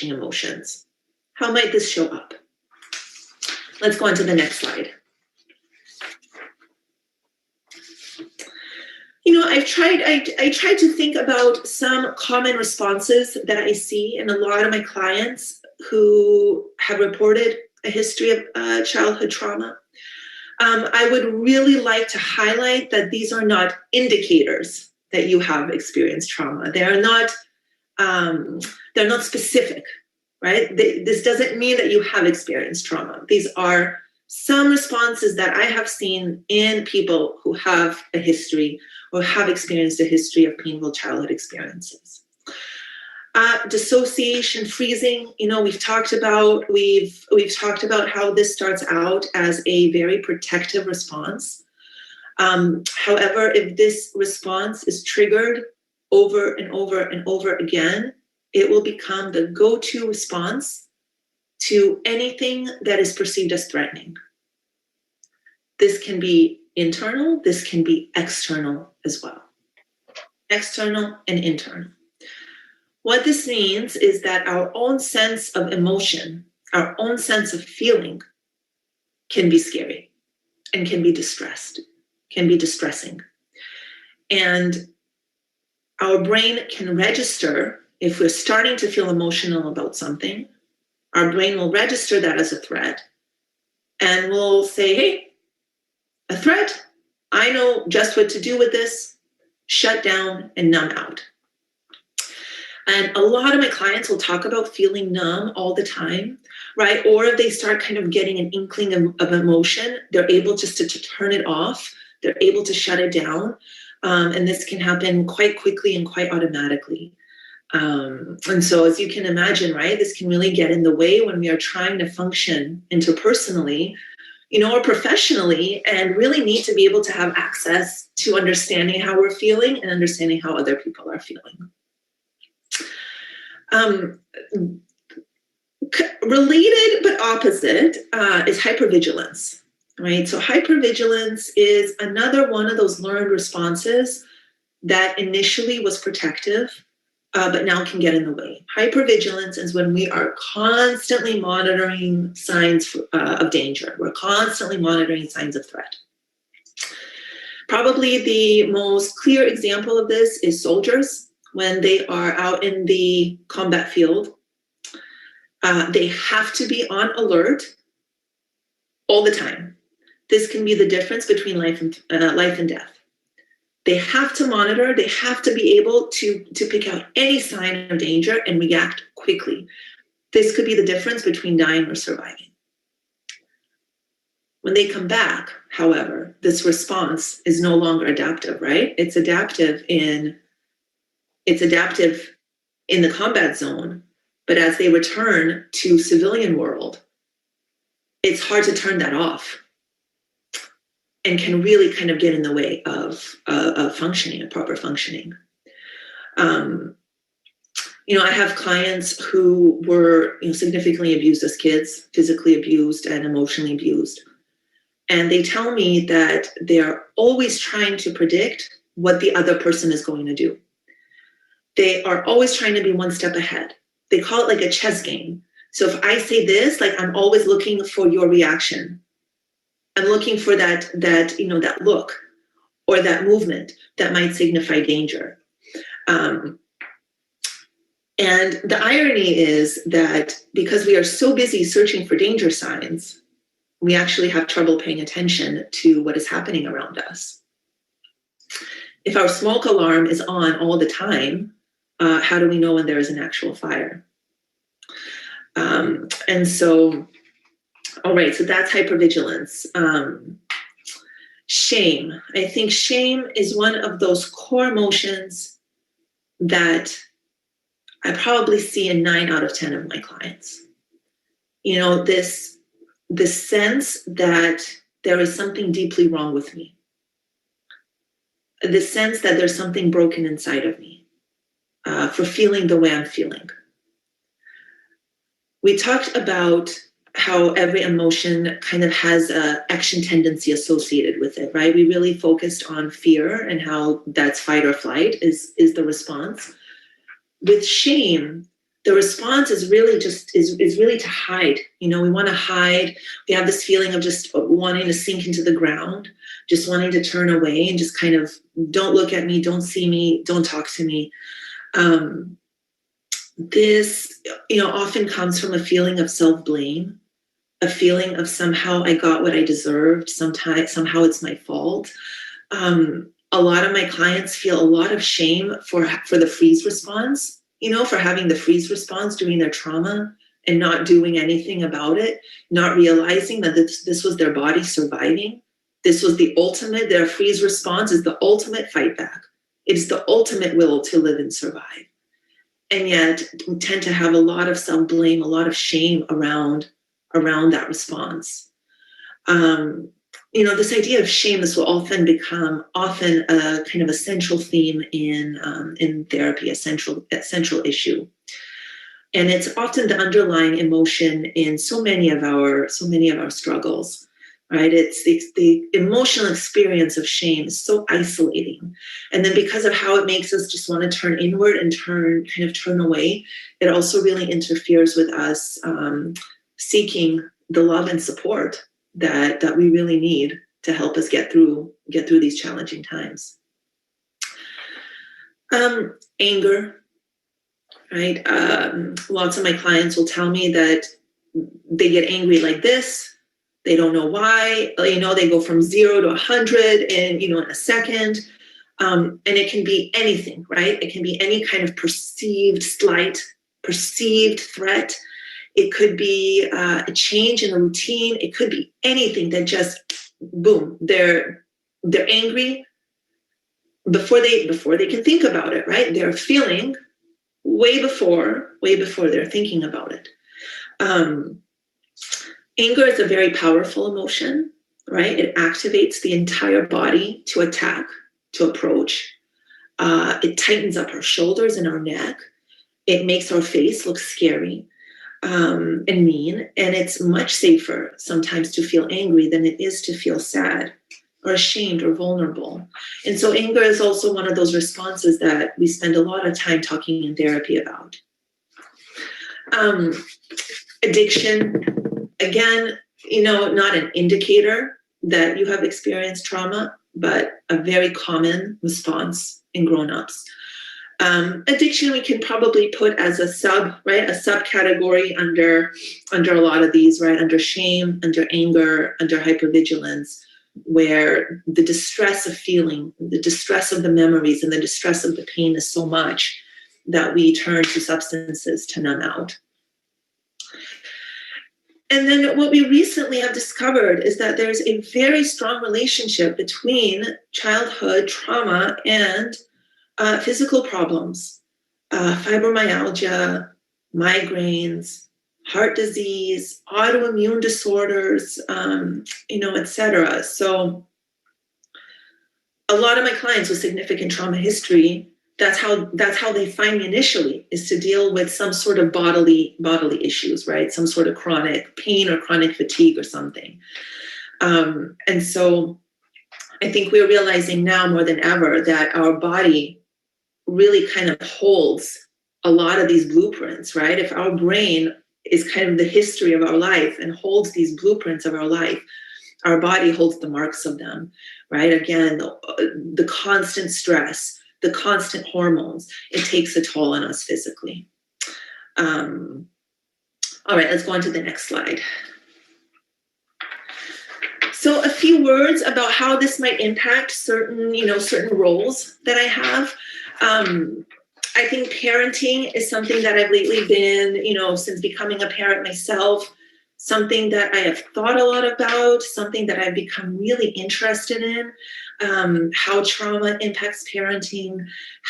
emotions? How might this show up? Let's go on to the next slide. I tried to think about some common responses that I see in a lot of my clients who have reported a history of childhood trauma. I would really like to highlight that these are not indicators that you have experienced trauma. They are not They're not specific, right? This doesn't mean that you have experienced trauma. These are some responses that I have seen in people who have a history or have experienced a history of painful childhood experiences. Dissociation, freezing, we've talked about how this starts out as a very protective response. However, if this response is triggered over and over and over again, it will become the go-to response to anything that is perceived as threatening. This can be internal, this can be external as well. External and internal. What this means is that our own sense of emotion, our own sense of feeling can be scary and can be distressing. And our brain can register, if we're starting to feel emotional about something, our brain will register that as a threat and will say, hey, a threat, I know just what to do with this, shut down and numb out. And a lot of my clients will talk about feeling numb all the time, right? Or if they start kind of getting an inkling of emotion, they're able just to turn it off. They're able to shut it down. And this can happen quite quickly and quite automatically. And so as you can imagine, right, this can really get in the way when we are trying to function interpersonally, or professionally, and really need to be able to have access to understanding how we're feeling and understanding how other people are feeling. Related but opposite is hypervigilance, right? So hypervigilance is another one of those learned responses that initially was protective, but now can get in the way. Hypervigilance is when we are constantly monitoring signs of danger. We're constantly monitoring signs of threat. Probably the most clear example of this is soldiers. When they are out in the combat field, they have to be on alert all the time. This can be the difference between life and death. They have to monitor, they have to be able to pick out any sign of danger and react quickly. This could be the difference between dying or surviving. When they come back, however, this response is no longer adaptive, right? It's adaptive in the combat zone, but as they return to civilian world, it's hard to turn that off and can really kind of get in the way of functioning, of proper functioning. I have clients who were significantly abused as kids, physically abused and emotionally abused. And they tell me that they're always trying to predict what the other person is going to do. They are always trying to be one step ahead. They call it like a chess game. So if I say this, like I'm always looking for your reaction. I'm looking for that look or that movement that might signify danger. And the irony is that because we are so busy searching for danger signs, we actually have trouble paying attention to what is happening around us. If our smoke alarm is on all the time, how do we know when there is an actual fire? And so, all right, so that's hypervigilance. Shame. I think shame is one of those core emotions that I probably see in 9 out of 10 of my clients. This sense that there is something deeply wrong with me. The sense that there's something broken inside of me. For feeling the way I'm feeling. We talked about how every emotion kind of has an action tendency associated with it, right? We really focused on fear and how that's fight or flight is the response. With shame, the response is really is really to hide. We want to hide. We have this feeling of just wanting to sink into the ground, just wanting to turn away and just kind of don't look at me, don't see me, don't talk to me. This, often comes from a feeling of self-blame, a feeling of somehow I got what I deserved. Somehow it's my fault. A lot of my clients feel a lot of shame for the freeze response. for having the freeze response during their trauma and not doing anything about it, not realizing that this was their body surviving. This was the ultimate, their freeze response is the ultimate fight back. It's the ultimate will to live and survive. And yet we tend to have a lot of self-blame, a lot of shame around that response. This idea of shame, this will often become a kind of a central theme in therapy, a central issue. And it's often the underlying emotion in so many of our struggles, right? It's the emotional experience of shame is so isolating. And then because of how it makes us just want to turn inward and turn away, it also really interferes with us seeking the love and support that we really need to help us get through these challenging times. Anger. Right? Lots of my clients will tell me that they get angry like this. They don't know why. They go from 0 to 100 in a second. And it can be anything, right? It can be any kind of perceived slight, perceived threat. It could be a change in a routine. It could be anything that just, boom, they're angry before they can think about it, right? They're feeling way before they're thinking about it. Anger is a very powerful emotion, right? It activates the entire body to attack, to approach. It tightens up our shoulders and our neck. It makes our face look scary and mean. And it's much safer sometimes to feel angry than it is to feel sad or ashamed or vulnerable. And so anger is also one of those responses that we spend a lot of time talking in therapy about. Addiction, again, not an indicator that you have experienced trauma, but a very common response in grown-ups. Addiction we can probably put as a subcategory under a lot of these, right? Under shame, under anger, under hypervigilance, where the distress of feeling, the distress of the memories, and the distress of the pain is so much that we turn to substances to numb out. And then what we recently have discovered is that there's a very strong relationship between childhood trauma and physical problems, fibromyalgia, migraines, heart disease, autoimmune disorders, etc. So a lot of my clients with significant trauma history, that's how they find me initially, is to deal with some sort of bodily issues, right? Some sort of chronic pain or chronic fatigue or something. And so I think we're realizing now more than ever that our body really kind of holds a lot of these blueprints, right? If our brain is kind of the history of our life and holds these blueprints of our life, our body holds the marks of them, right? Again, the constant stress, the constant hormones, it takes a toll on us physically. All right, let's go on to the next slide. So a few words about how this might impact certain roles that I have. I think parenting is something that I've lately been, since becoming a parent myself, something that I have thought a lot about, something that I've become really interested in, how trauma impacts parenting,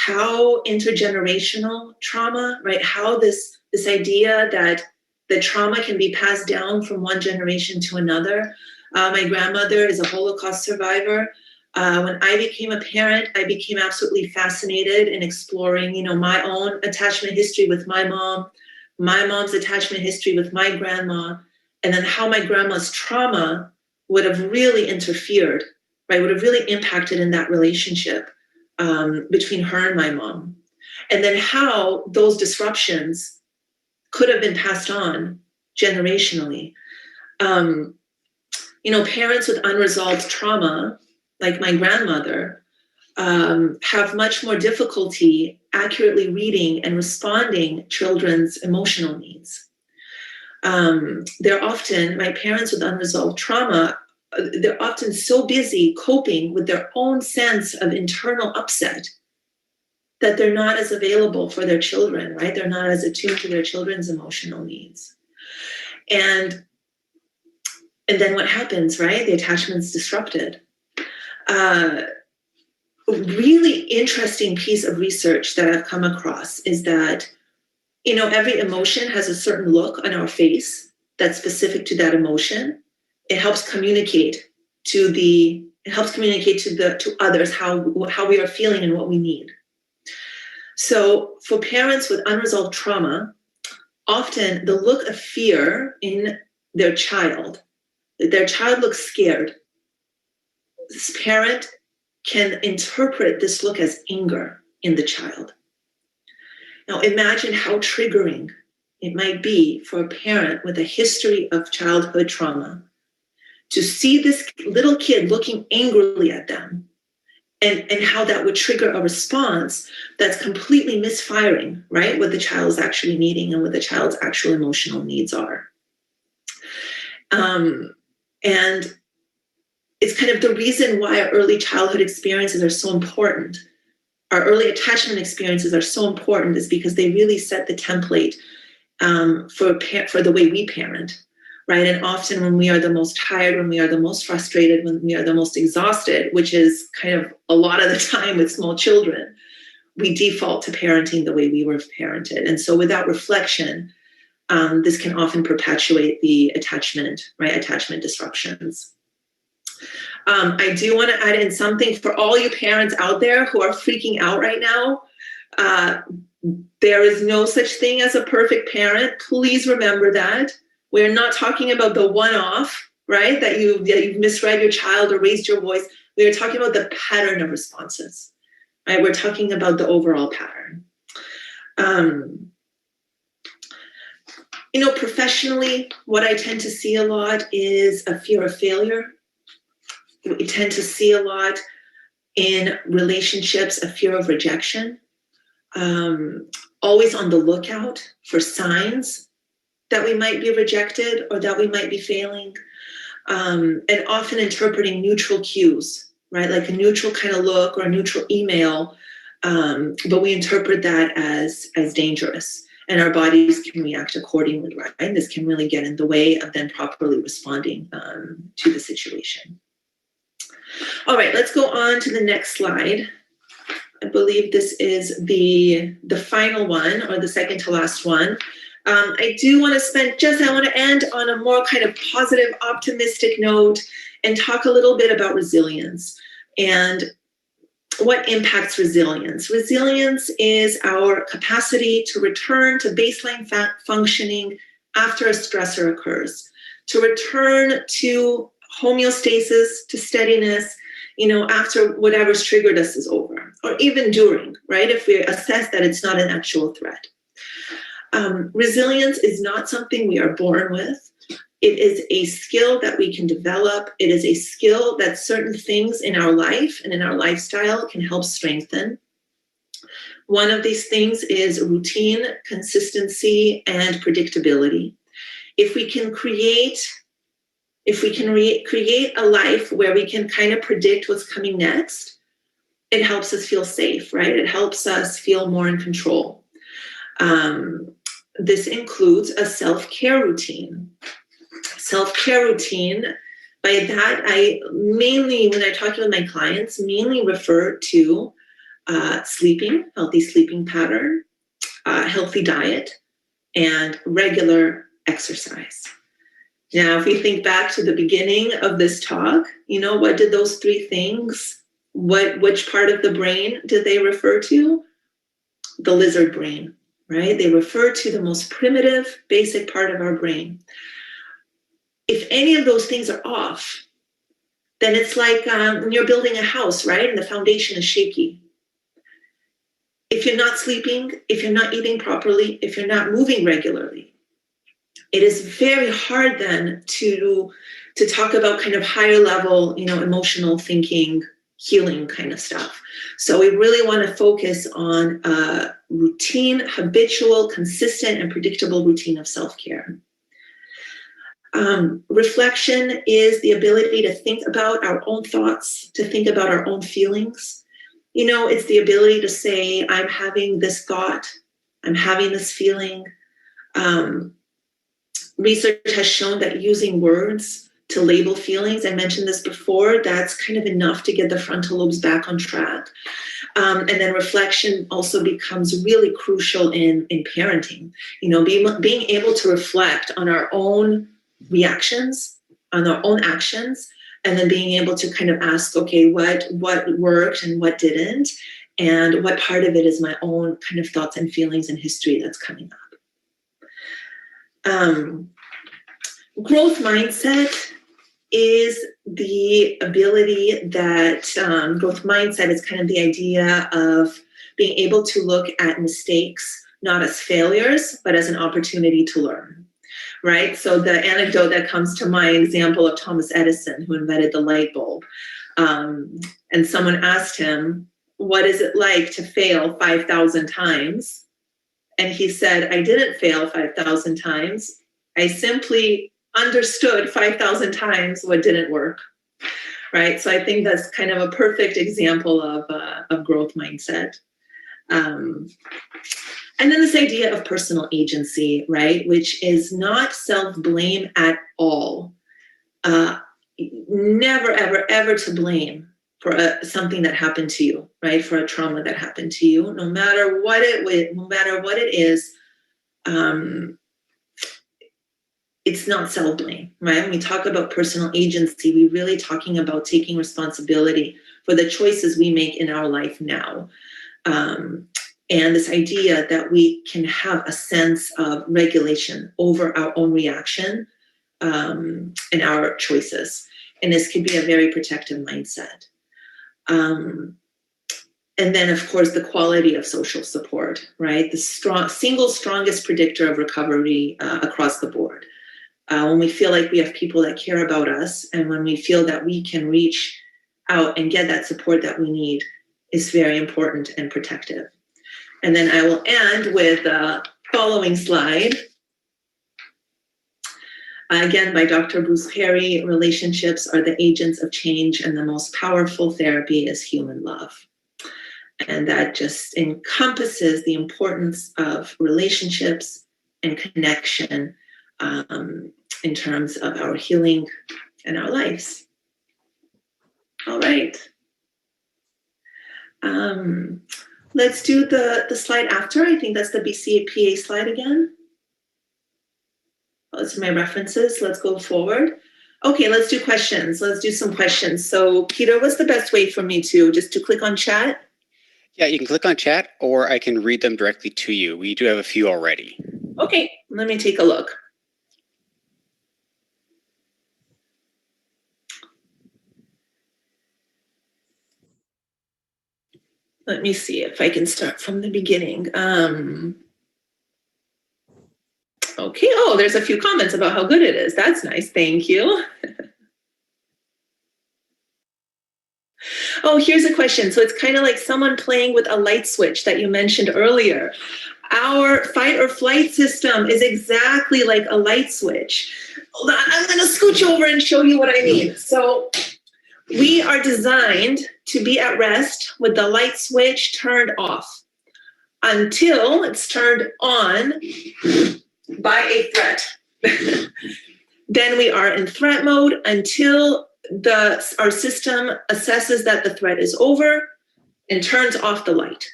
how intergenerational trauma, right? How this idea that the trauma can be passed down from one generation to another. My grandmother is a Holocaust survivor. When I became a parent, I became absolutely fascinated in exploring, my own attachment history with my mom, my mom's attachment history with my grandma, and then how my grandma's trauma would have really interfered, right? Would have really impacted in that relationship between her and my mom. And then how those disruptions could have been passed on generationally. Parents with unresolved trauma, like my grandmother, have much more difficulty accurately reading and responding children's emotional needs. My parents with unresolved trauma, they're often so busy coping with their own sense of internal upset that they're not as available for their children, right? They're not as attuned to their children's emotional needs. And then what happens, right? The attachment's disrupted. A really interesting piece of research that I've come across is that, every emotion has a certain look on our face that's specific to that emotion. It helps communicate to others how we are feeling and what we need. So for parents with unresolved trauma, often the look of fear in their child looks scared. This parent can interpret this look as anger in the child. Now imagine how triggering it might be for a parent with a history of childhood trauma to see this little kid looking angrily at them, and how that would trigger a response that's completely misfiring, right? What the child is actually needing and what the child's actual emotional needs are. And it's kind of the reason why our early childhood experiences are so important. Our early attachment experiences are so important is because they really set the template for the way we parent, right? And often when we are the most tired, when we are the most frustrated, when we are the most exhausted, which is kind of a lot of the time with small children, we default to parenting the way we were parented. And so without reflection, this can often perpetuate the attachment disruptions. I do want to add in something for all you parents out there who are freaking out right now. There is no such thing as a perfect parent. Please remember that. We're not talking about the one-off, right? That you've misread your child or raised your voice. We are talking about the pattern of responses, right? We're talking about the overall pattern. Professionally, what I tend to see a lot is a fear of failure. We tend to see a lot in relationships, a fear of rejection. Always on the lookout for signs that we might be rejected or that we might be failing, and often interpreting neutral cues, right? Like a neutral kind of look or a neutral email, but we interpret that as dangerous, and our bodies can react accordingly, right? And this can really get in the way of then properly responding to the situation. All right, let's go on to the next slide. I believe this is the final one, or the second to last one. I do want to I want to end on a more kind of positive, optimistic note and talk a little bit about resilience and what impacts resilience. Resilience is our capacity to return to baseline functioning after a stressor occurs, to return to homeostasis, to steadiness, after whatever's triggered us is over, or even during, right? If we assess that it's not an actual threat. Resilience is not something we are born with. It is a skill that we can develop. It is a skill that certain things in our life and in our lifestyle can help strengthen. One of these things is routine, consistency, and predictability. If we can create a life where we can kind of predict what's coming next, it helps us feel safe, right? It helps us feel more in control. This includes a self-care routine. Self-care routine, by that, I mainly, when I talk with my clients, mainly refer to sleeping, healthy sleeping pattern, healthy diet, and regular exercise. Now, if we think back to the beginning of this talk, what did those three things, which part of the brain did they refer to? The lizard brain, right? They refer to the most primitive, basic part of our brain. If any of those things are off, then it's like when you're building a house, right? And the foundation is shaky. If you're not sleeping, if you're not eating properly, if you're not moving regularly, it is very hard then to talk about kind of higher level, emotional thinking, healing kind of stuff. So we really want to focus on a routine, habitual, consistent, and predictable routine of self-care. Reflection is the ability to think about our own thoughts, to think about our own feelings, It's the ability to say, I'm having this thought, I'm having this feeling. Research has shown that using words to label feelings, I mentioned this before, that's kind of enough to get the frontal lobes back on track. And then reflection also becomes really crucial in parenting. Being able to reflect on our own reactions, on our own actions, and then being able to kind of ask, okay, what worked and what didn't, and what part of it is my own kind of thoughts and feelings and history that's coming up. Growth mindset is the ability that growth mindset is kind of the idea of being able to look at mistakes not as failures, but as an opportunity to learn, right? So the anecdote that comes to my example of Thomas Edison, who invented the light bulb, and someone asked him, what is it like to fail 5,000 times? And he said, I didn't fail 5,000 times. I simply understood 5,000 times what didn't work, right? So I think that's kind of a perfect example of growth mindset. And then this idea of personal agency, right? Which is not self-blame at all. Never, ever, ever to blame for something that happened to you, right? For a trauma that happened to you, no matter what it is, it's not self-blame, right? When we talk about personal agency, we're really talking about taking responsibility for the choices we make in our life now. And this idea that we can have a sense of regulation over our own reaction and our choices. And this could be a very protective mindset. And then, of course, the quality of social support, right? The single strongest predictor of recovery across the board. When we feel like we have people that care about us, and when we feel that we can reach out and get that support that we need, is very important and protective. And then I will end with the following slide. Again, by Dr. Bruce Perry, relationships are the agents of change, and the most powerful therapy is human love. And that just encompasses the importance of relationships and connection in terms of our healing and our lives. All right. Let's do the slide after. I think that's the BCAPA slide again. Those are my references. Let's go forward. Okay, let's do questions. Let's do some questions. So Peter, what's the best way for me to click on chat? Yeah, you can click on chat, or I can read them directly to you. We do have a few already. Okay, let me take a look. Let me see if I can start from the beginning. Okay, oh, there's a few comments about how good it is. That's nice, thank you. Oh, here's a question. So it's kind of like someone playing with a light switch that you mentioned earlier. Our fight or flight system is exactly like a light switch. Hold on, I'm gonna scooch over and show you what I mean. So we are designed to be at rest with the light switch turned off until it's turned on by a threat. Then we are in threat mode until our system assesses that the threat is over and turns off the light.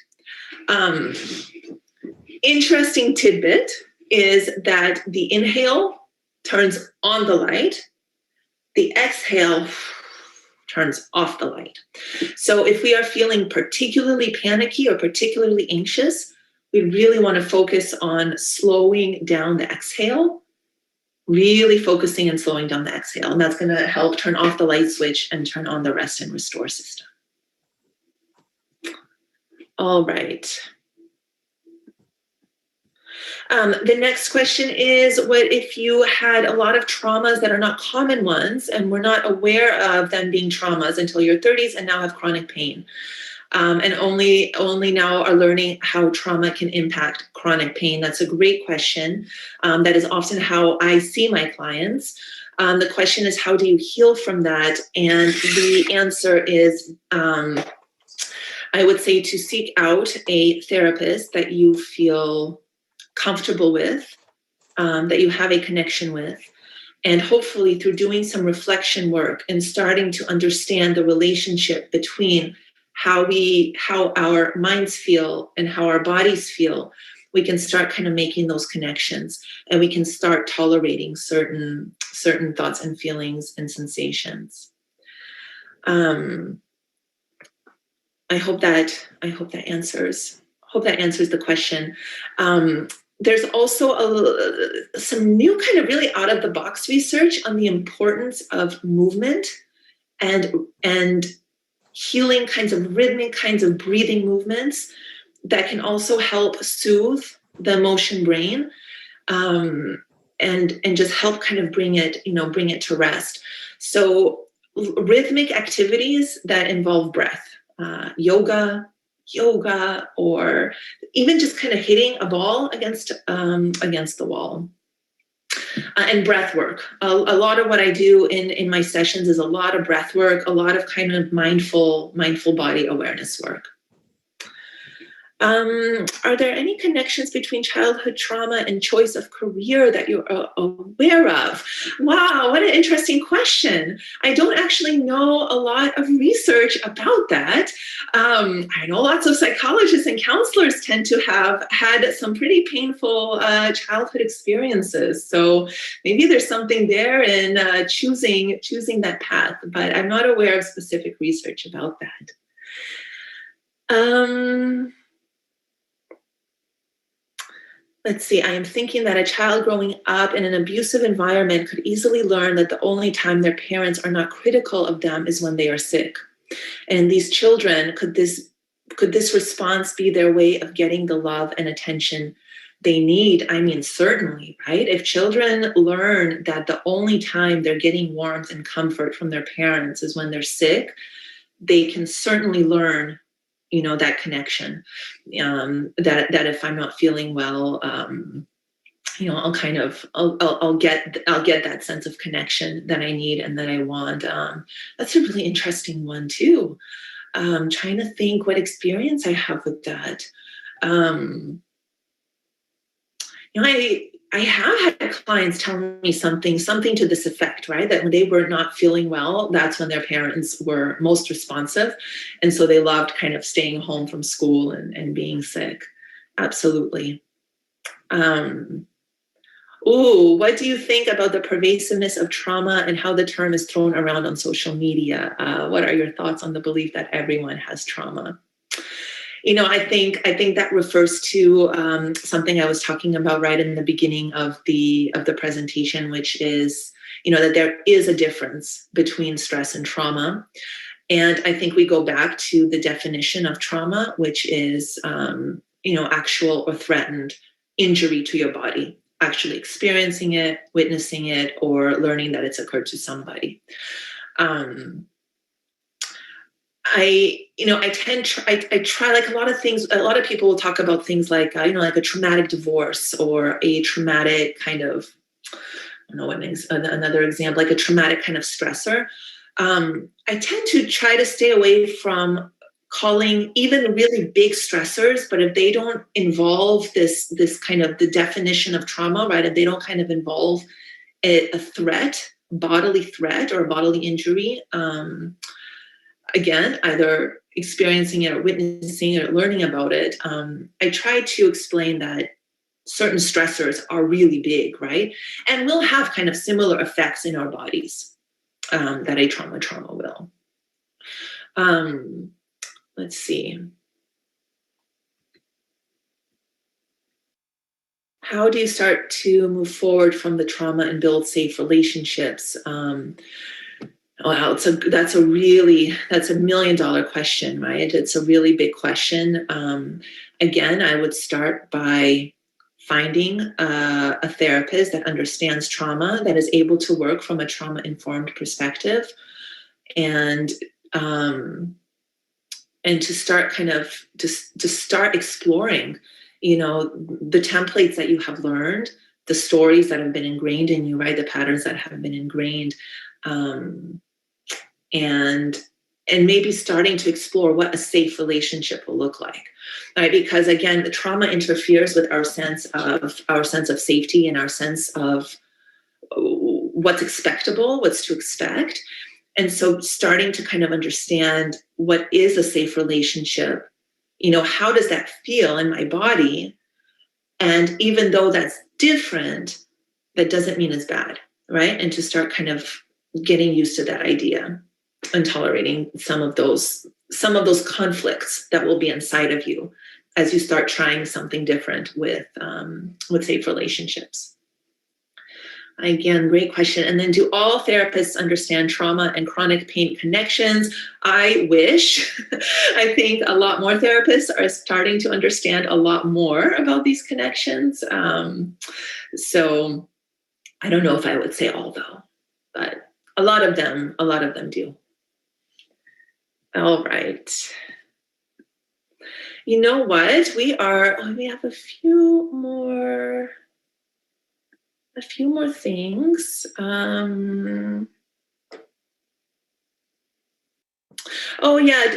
Interesting tidbit is that the inhale turns on the light, the exhale turns off the light. So if we are feeling particularly panicky or particularly anxious, we really want to focus on slowing down the exhale, really focusing and slowing down the exhale. And that's going to help turn off the light switch and turn on the rest and restore system. All right. The next question is, what if you had a lot of traumas that are not common ones and were not aware of them being traumas until your 30s and now have chronic pain? And only now are learning how trauma can impact chronic pain? That's a great question. That is often how I see my clients. The question is, how do you heal from that? And the answer is I would say to seek out a therapist that you feel comfortable with, that you have a connection with. And hopefully through doing some reflection work and starting to understand the relationship between how our minds feel and how our bodies feel, we can start kind of making those connections, and we can start tolerating certain thoughts and feelings and sensations. I hope that answers the question. There's also some new kind of really out of the box research on the importance of movement and healing kinds of rhythmic kinds of breathing movements that can also help soothe the emotion brain, and just help kind of bring it to rest. So rhythmic activities that involve breath, yoga, or even just kind of hitting a ball against the wall. And breath work. A lot of what I do in my sessions is a lot of breath work, a lot of kind of mindful body awareness work. Are there any connections between childhood trauma and choice of career that you're aware of? Wow, what an interesting question. I don't actually know a lot of research about that. I know lots of psychologists and counselors tend to have had some pretty painful childhood experiences. So maybe there's something there in choosing that path, but I'm not aware of specific research about that. Let's see, I am thinking that a child growing up in an abusive environment could easily learn that the only time their parents are not critical of them is when they are sick. And these children, could this response be their way of getting the love and attention they need? I mean, certainly, right? If children learn that the only time they're getting warmth and comfort from their parents is when they're sick, they can certainly learn that connection, that if I'm not feeling well, I'll get that sense of connection that I need and that I want. That's a really interesting one too. Trying to think what experience I have with that. I have had clients tell me something to this effect, right? That when they were not feeling well, that's when their parents were most responsive. And so they loved kind of staying home from school and being sick. Absolutely. What do you think about the pervasiveness of trauma and how the term is thrown around on social media? What are your thoughts on the belief that everyone has trauma? I think that refers to something I was talking about right in the beginning of the presentation, which is, that there is a difference between stress and trauma. And I think we go back to the definition of trauma, which is, actual or threatened injury to your body, actually experiencing it, witnessing it, or learning that it's occurred to somebody. I try, like a lot of things, a lot of people will talk about things like, like a traumatic divorce or a traumatic kind of, I don't know what another example, like a traumatic kind of stressor. I tend to try to stay away from calling even really big stressors, but if they don't involve this kind of the definition of trauma, right? If they don't kind of involve a threat, bodily threat or bodily injury, again, either experiencing it or witnessing it or learning about it, I try to explain that certain stressors are really big, right? And will have kind of similar effects in our bodies that a trauma will. Let's see. How do you start to move forward from the trauma and build safe relationships? Wow, that's a $1 million question, right? It's a really big question. Again, I would start by finding a therapist that understands trauma, that is able to work from a trauma-informed perspective, and to start kind of to start exploring, the templates that you have learned, the stories that have been ingrained in you, right? The patterns that have been ingrained. And maybe starting to explore what a safe relationship will look like, right? Because again, the trauma interferes with our sense of safety and our sense of what's expectable, what's to expect. And so starting to kind of understand what is a safe relationship, how does that feel in my body? And even though that's different, that doesn't mean it's bad, right? And to start kind of getting used to that idea and tolerating some of those conflicts that will be inside of you as you start trying something different with safe relationships. Again, great question. And then, do all therapists understand trauma and chronic pain connections? I wish. I think a lot more therapists are starting to understand a lot more about these connections. So I don't know if I would say all, though, but a lot of them do. All right. You know what? We have a few more things. A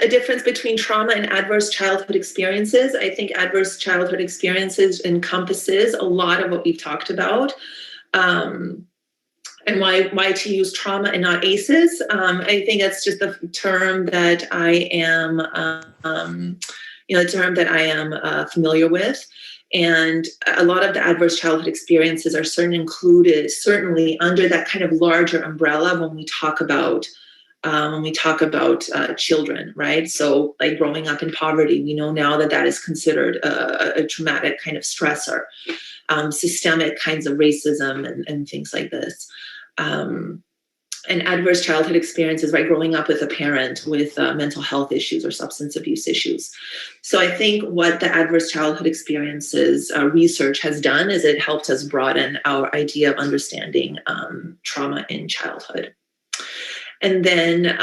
difference between trauma and adverse childhood experiences. I think adverse childhood experiences encompasses a lot of what we've talked about. And why to use trauma and not ACEs. I think that's just the term that I am, familiar with. And a lot of the adverse childhood experiences are certainly under that kind of larger umbrella when we talk about children, right? So like growing up in poverty, we know now that is considered a traumatic kind of stressor, systemic kinds of racism and things like this. And adverse childhood experiences, right? Growing up with a parent with mental health issues or substance abuse issues. So I think what the adverse childhood experiences research has done is it helped us broaden our idea of understanding trauma in childhood. And then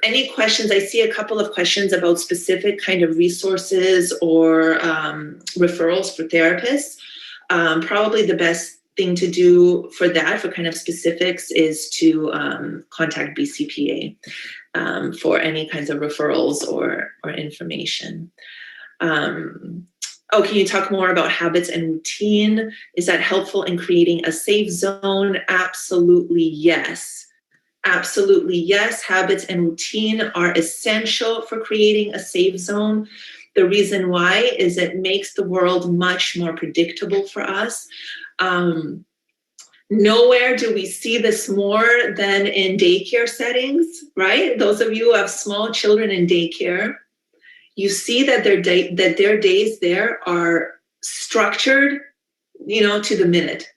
any questions? I see a couple of questions about specific kind of resources or referrals for therapists. Probably the best thing to do for that, for kind of specifics, is to contact BCPA for any kinds of referrals or information. Can you talk more about habits and routine? Is that helpful in creating a safe zone? Absolutely yes. Absolutely yes. Habits and routine are essential for creating a safe zone. The reason why is it makes the world much more predictable for us. Nowhere do we see this more than in daycare settings, right? Those of you who have small children in daycare, you see that their days there are structured, to the minute.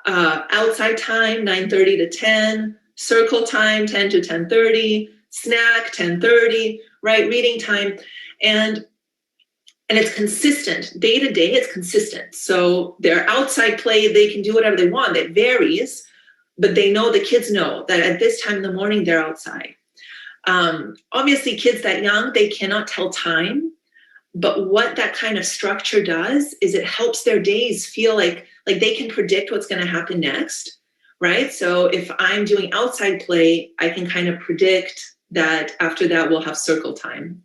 Outside time, 9:30 to 10, circle time, 10 to 10:30, snack, 10:30, right? Reading time. And it's consistent. Day to day, it's consistent. So their outside play, they can do whatever they want. It varies, but the kids know that at this time in the morning, they're outside. Obviously, kids that young, they cannot tell time. But what that kind of structure does is it helps their days feel like they can predict what's going to happen next, right? So if I'm doing outside play, I can kind of predict that after that, we'll have circle time.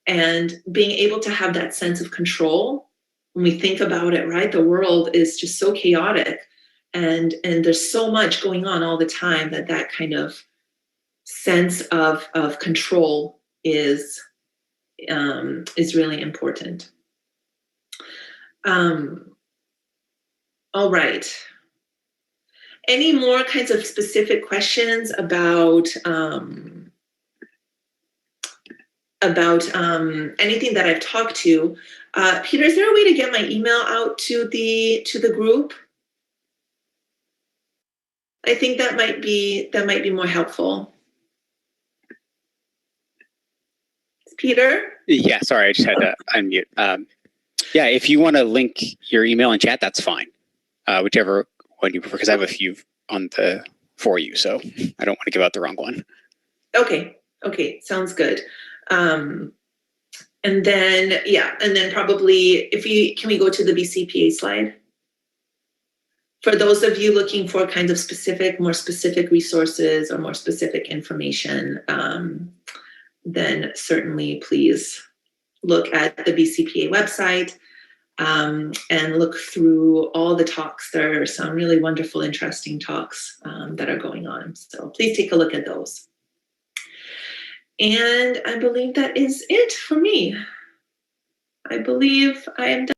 And being able to have that sense of control when we think about it, right? The world is just so chaotic and there's so much going on all the time that kind of sense of control is really important. All right. Any more kinds of specific questions about anything that I've talked to? Peter, is there a way to get my email out to the group? I think that might be more helpful. Peter? Yeah, sorry, I just had to unmute. Yeah, if you want to link your email in chat, that's fine. Whichever one you prefer, because I have a few for you, so I don't want to give out the wrong one. Okay, sounds good. And then probably can we go to the BCPA slide? For those of you looking for kind of more specific resources or more specific information, then certainly please look at the BCPA website and look through all the talks. There are some really wonderful, interesting talks that are going on. So please take a look at those. And I believe that is it for me. I believe I am done.